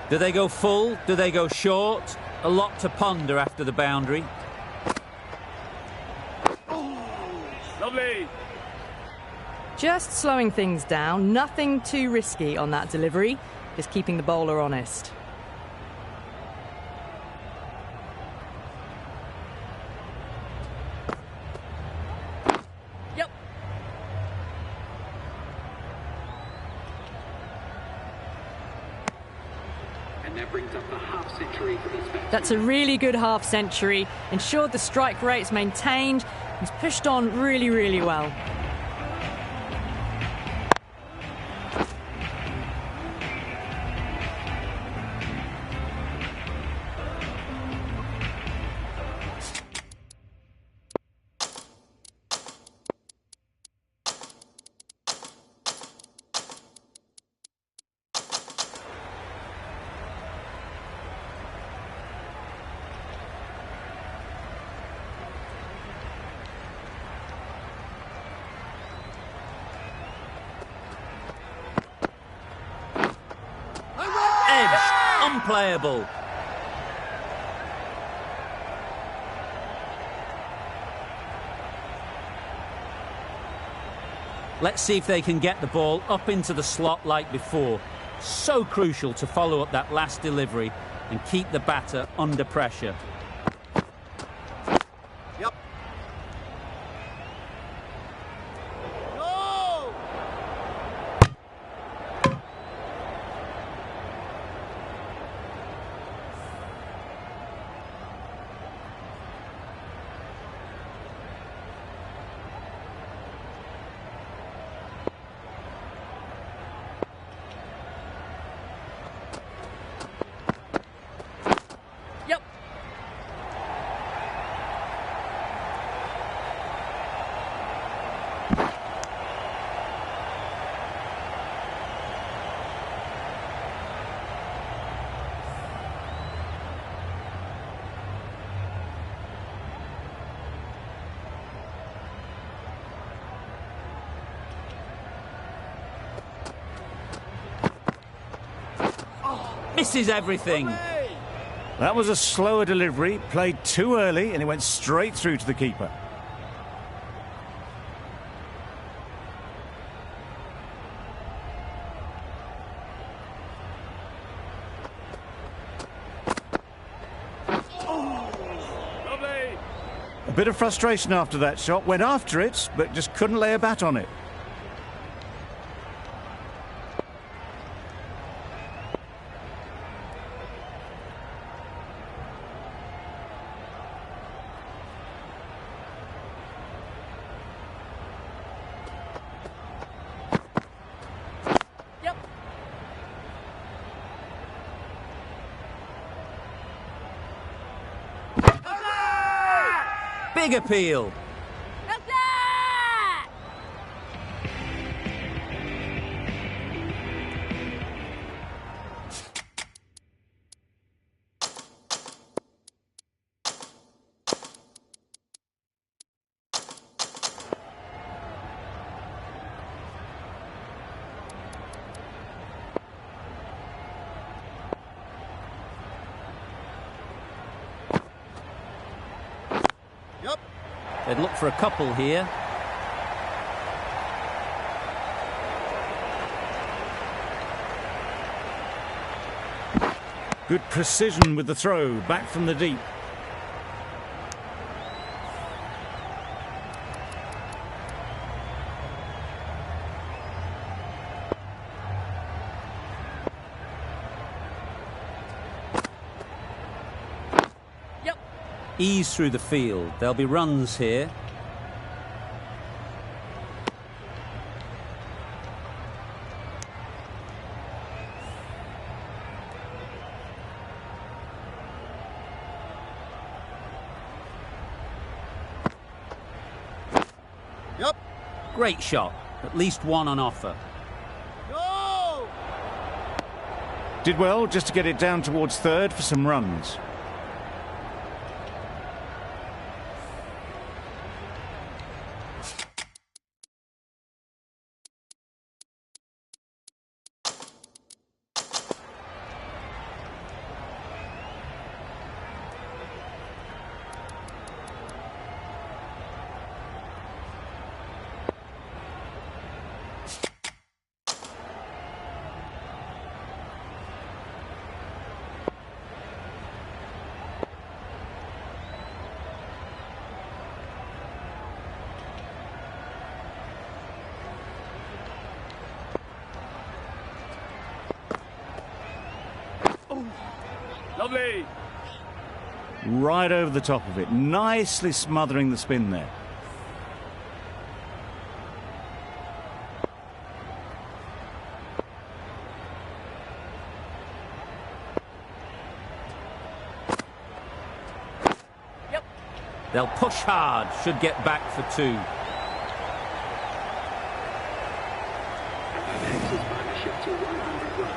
Do they go full? Do they go short? A lot to ponder after the boundary. Lovely. Just slowing things down, nothing too risky on that delivery, just keeping the bowler honest. Yep. And that brings up the half century for this batsman. That's a really good half century, ensured the strike rate's maintained, he's pushed on really, really well. Edged. Unplayable. Let's see if they can get the ball up into the slot like before. So crucial to follow up that last delivery and keep the batter under pressure. Yep. Go! Yep. Misses everything. Lovely. That was a slower delivery, played too early, and it went straight through to the keeper. Lovely. A bit of frustration after that shot, went after it, but just couldn't lay a bat on it. Yep. Big appeal. They'd look for a couple here. Good precision with the throw, back from the deep. Ease through the field. There'll be runs here. Yep. Great shot. At least one on offer. Go! Did well just to get it down towards third for some runs. Lovely. Right over the top of it, nicely smothering the spin there. Yep. They'll push hard, should get back for two. Max's partnership to 100 runs.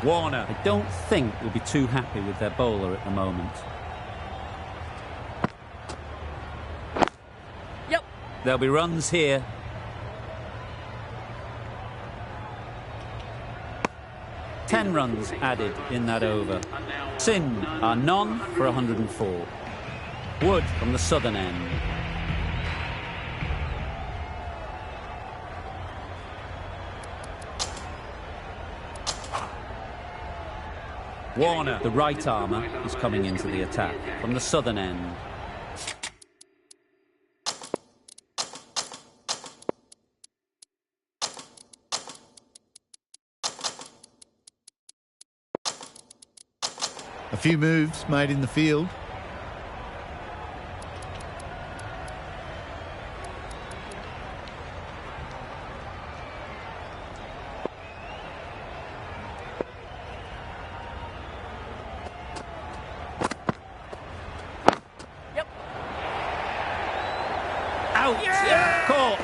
Warner, I don't think will be too happy with their bowler at the moment. Yep. There'll be runs here. Ten runs added in that over. Sindh are none for 104. Wood from the southern end. Warner, the right armour, is coming into the attack from the southern end. A few moves made in the field. Out! Yeah! Caught!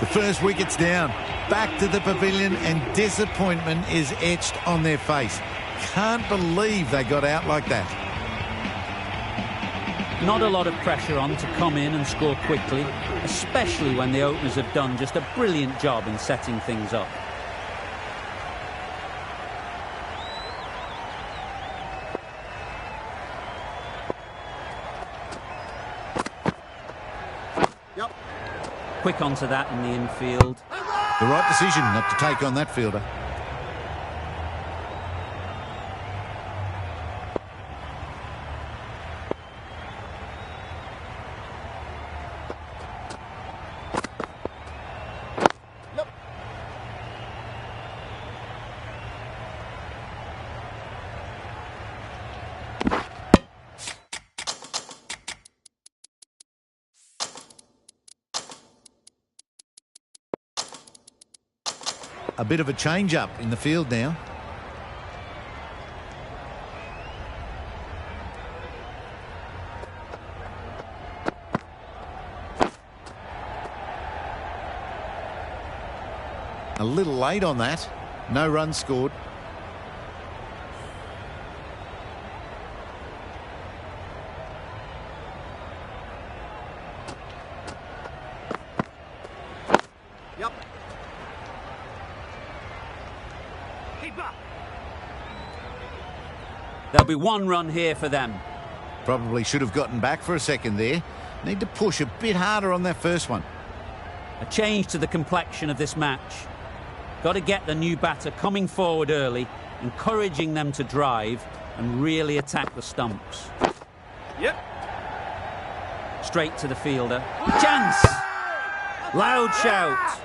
The first wicket's down. Back to the pavilion and disappointment is etched on their face. Can't believe they got out like that. Not a lot of pressure on to come in and score quickly, especially when the openers have done just a brilliant job in setting things up. Quick onto that in the infield. The right decision not to take on that fielder. A bit of a change-up in the field now. A little late on that. No runs scored. There'll be one run here for them. Probably should have gotten back for a second there. Need to push a bit harder on that first one. A change to the complexion of this match. Got to get the new batter coming forward early, encouraging them to drive and really attack the stumps. Yep. Straight to the fielder. Chance! Loud shout.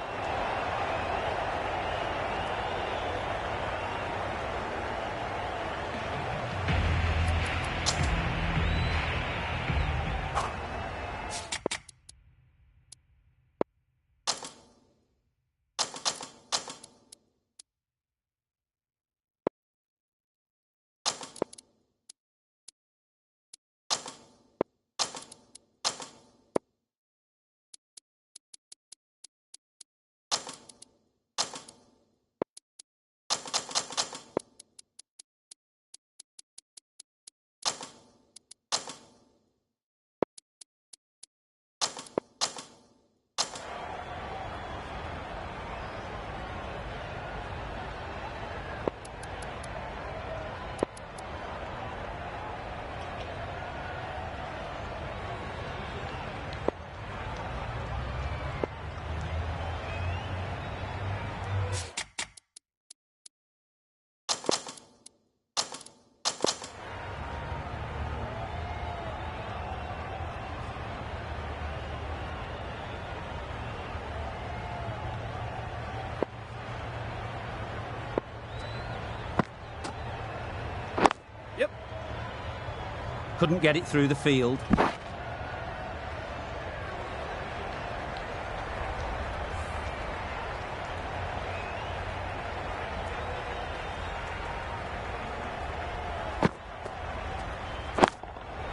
Couldn't get it through the field.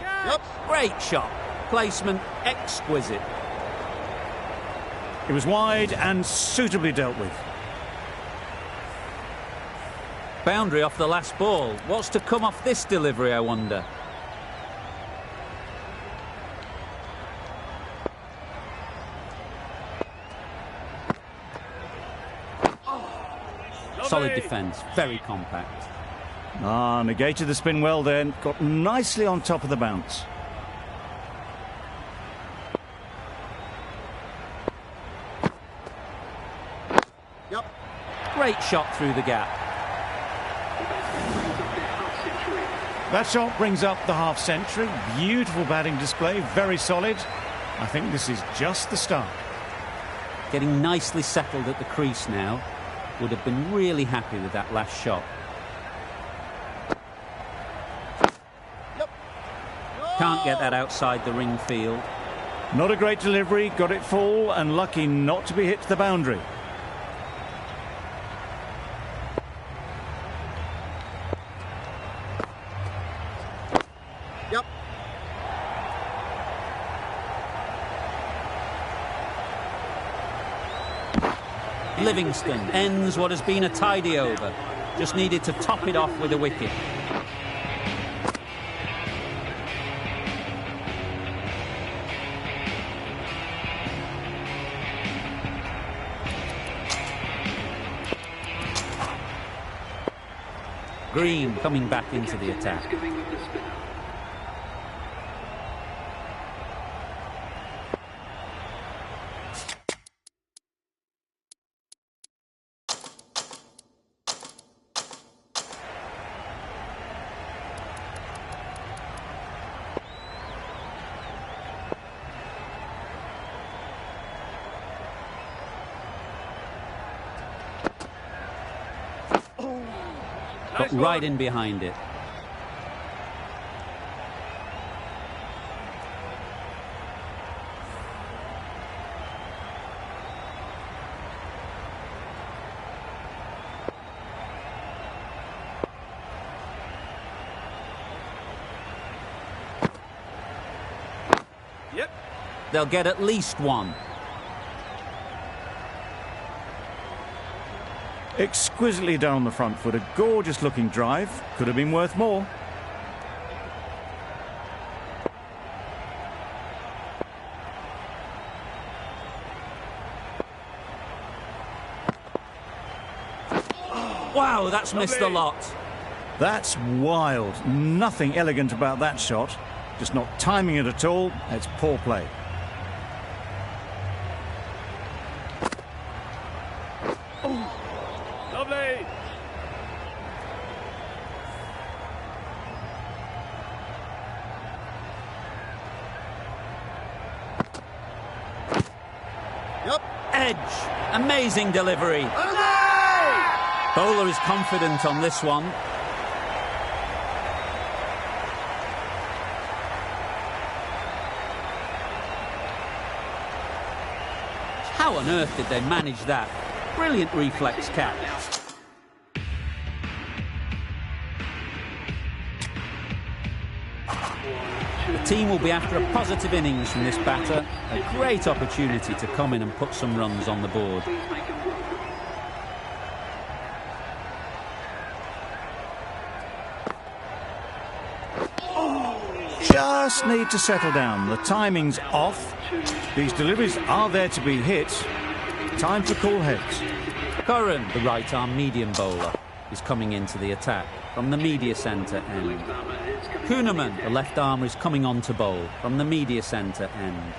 Yep. Great shot. Placement exquisite. It was wide and suitably dealt with. Boundary off the last ball. What's to come off this delivery, I wonder? Solid defence, very compact. Negated the spin well then. Got nicely on top of the bounce. Yep. Great shot through the gap. That shot brings up the half century. Beautiful batting display, very solid. I think this is just the start. Getting nicely settled at the crease now. Would have been really happy with that last shot. Yep. Can't get that outside the ring field. Not a great delivery, got it full and lucky not to be hit to the boundary. Yep. Livingston ends what has been a tidy over. Just needed to top it off with a wicket. Green coming back into the attack. Got right in behind it. Yep. They'll get at least one. Exquisitely down the front foot, a gorgeous looking drive. Could have been worth more. Wow, that's missed a lot. That's wild. Nothing elegant about that shot. Just not timing it at all. It's poor play. Lovely. Yep. Edge. Amazing delivery. Bowler is confident on this one. How on earth did they manage that? Brilliant reflex catch. The team will be after a positive innings from this batter. A great opportunity to come in and put some runs on the board. Just need to settle down. The timing's off. These deliveries are there to be hit. Time for cool heads. Curran, the right-arm medium bowler, is coming into the attack from the media centre end. Kuhnemann, the left armer, is coming on to bowl from the media centre end.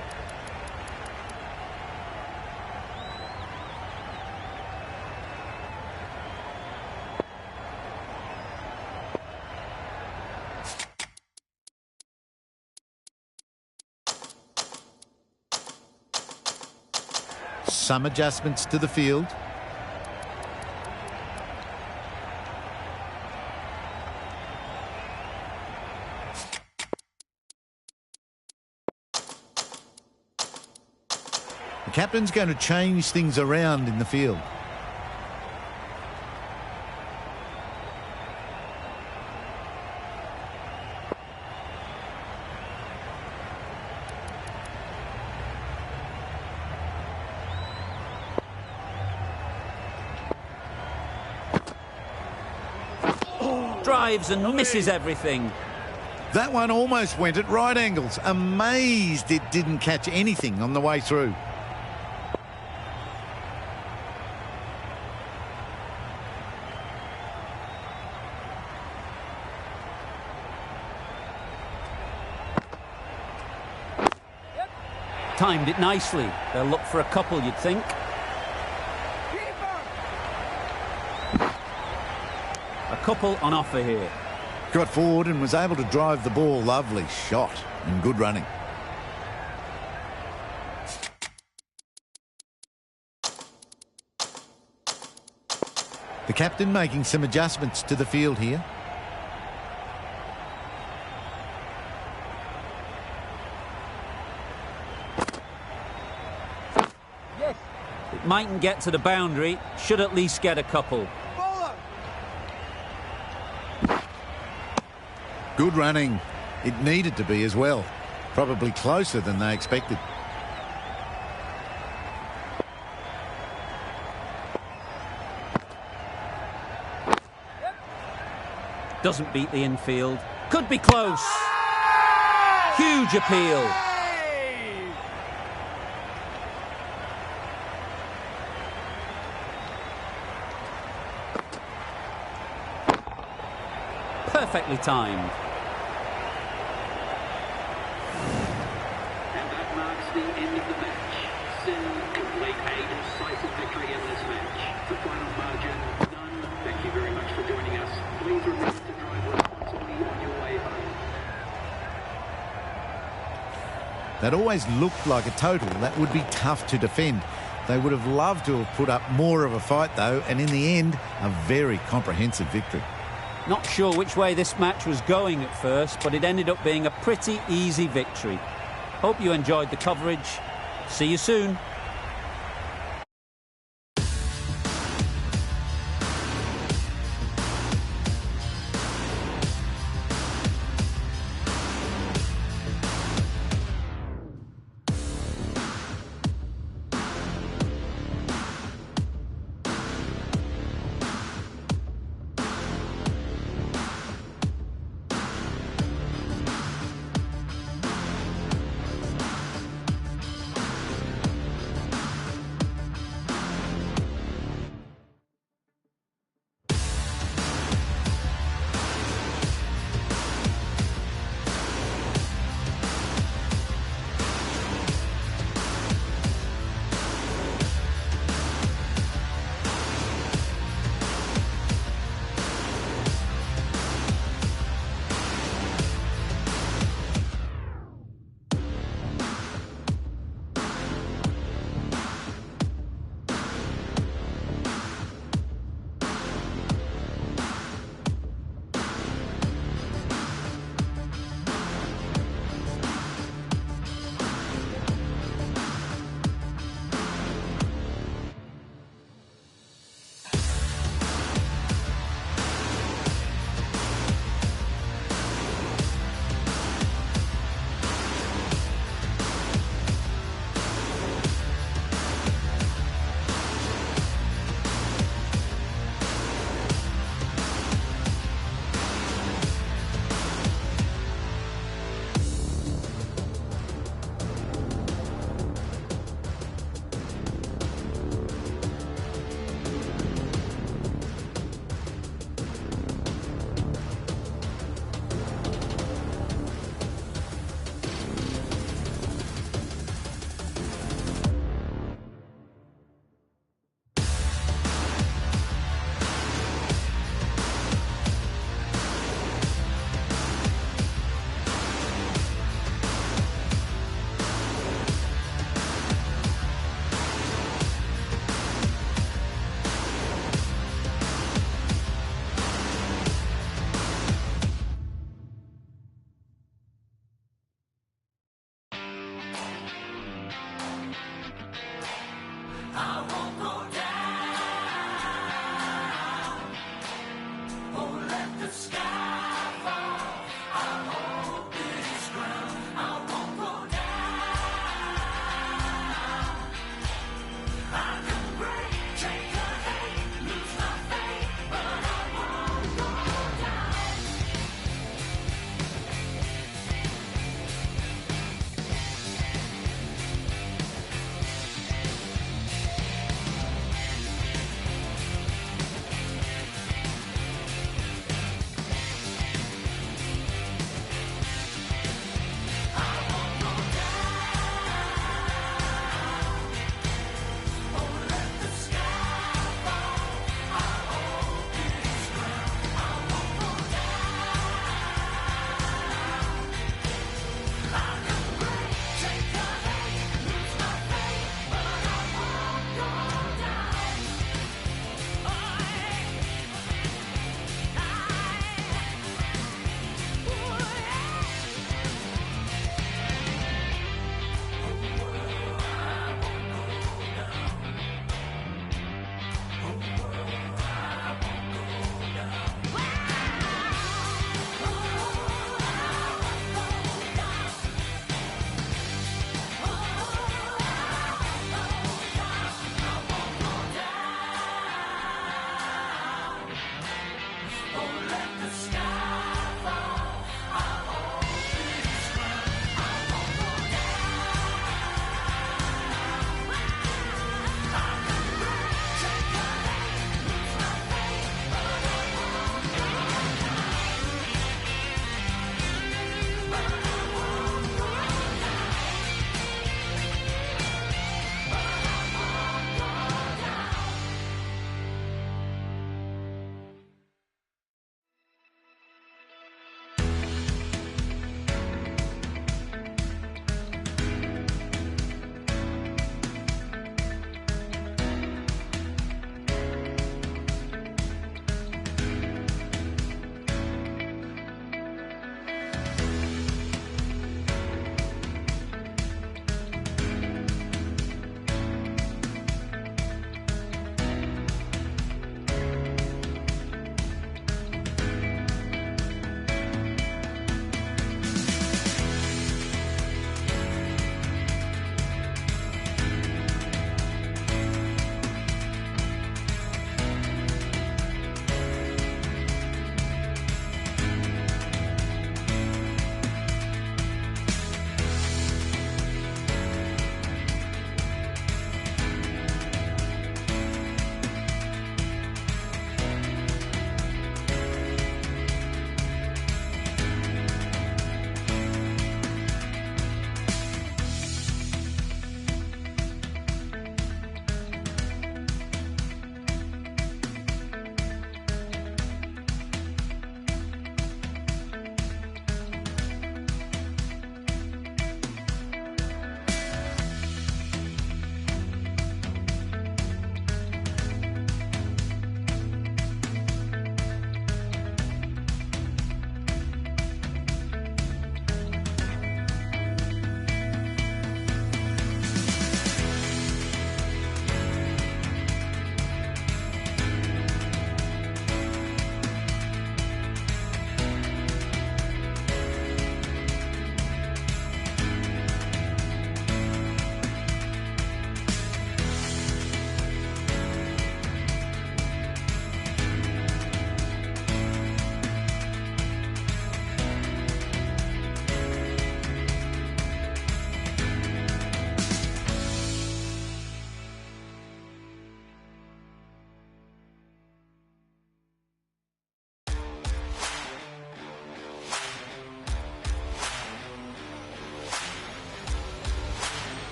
Some adjustments to the field. The captain's going to change things around in the field. Drives and misses everything. That one almost went at right angles. Amazed it didn't catch anything on the way through. Timed it nicely. They'll look for a couple, you'd think. A couple on offer here. Got forward and was able to drive the ball. Lovely shot and good running. The captain making some adjustments to the field here. It mightn't get to the boundary. Should at least get a couple. Good running. It needed to be as well. Probably closer than they expected. Doesn't beat the infield. Could be close. Huge appeal. Perfectly timed. And that marks the end of the match. Sindh complete a decisive victory in this match. The final margin, none. Thank you very much for joining us. Please remember to drive responsibly on your way home. That always looked like a total that would be tough to defend. They would have loved to have put up more of a fight though, and in the end, a very comprehensive victory. Not sure which way this match was going at first, but it ended up being a pretty easy victory. Hope you enjoyed the coverage. See you soon.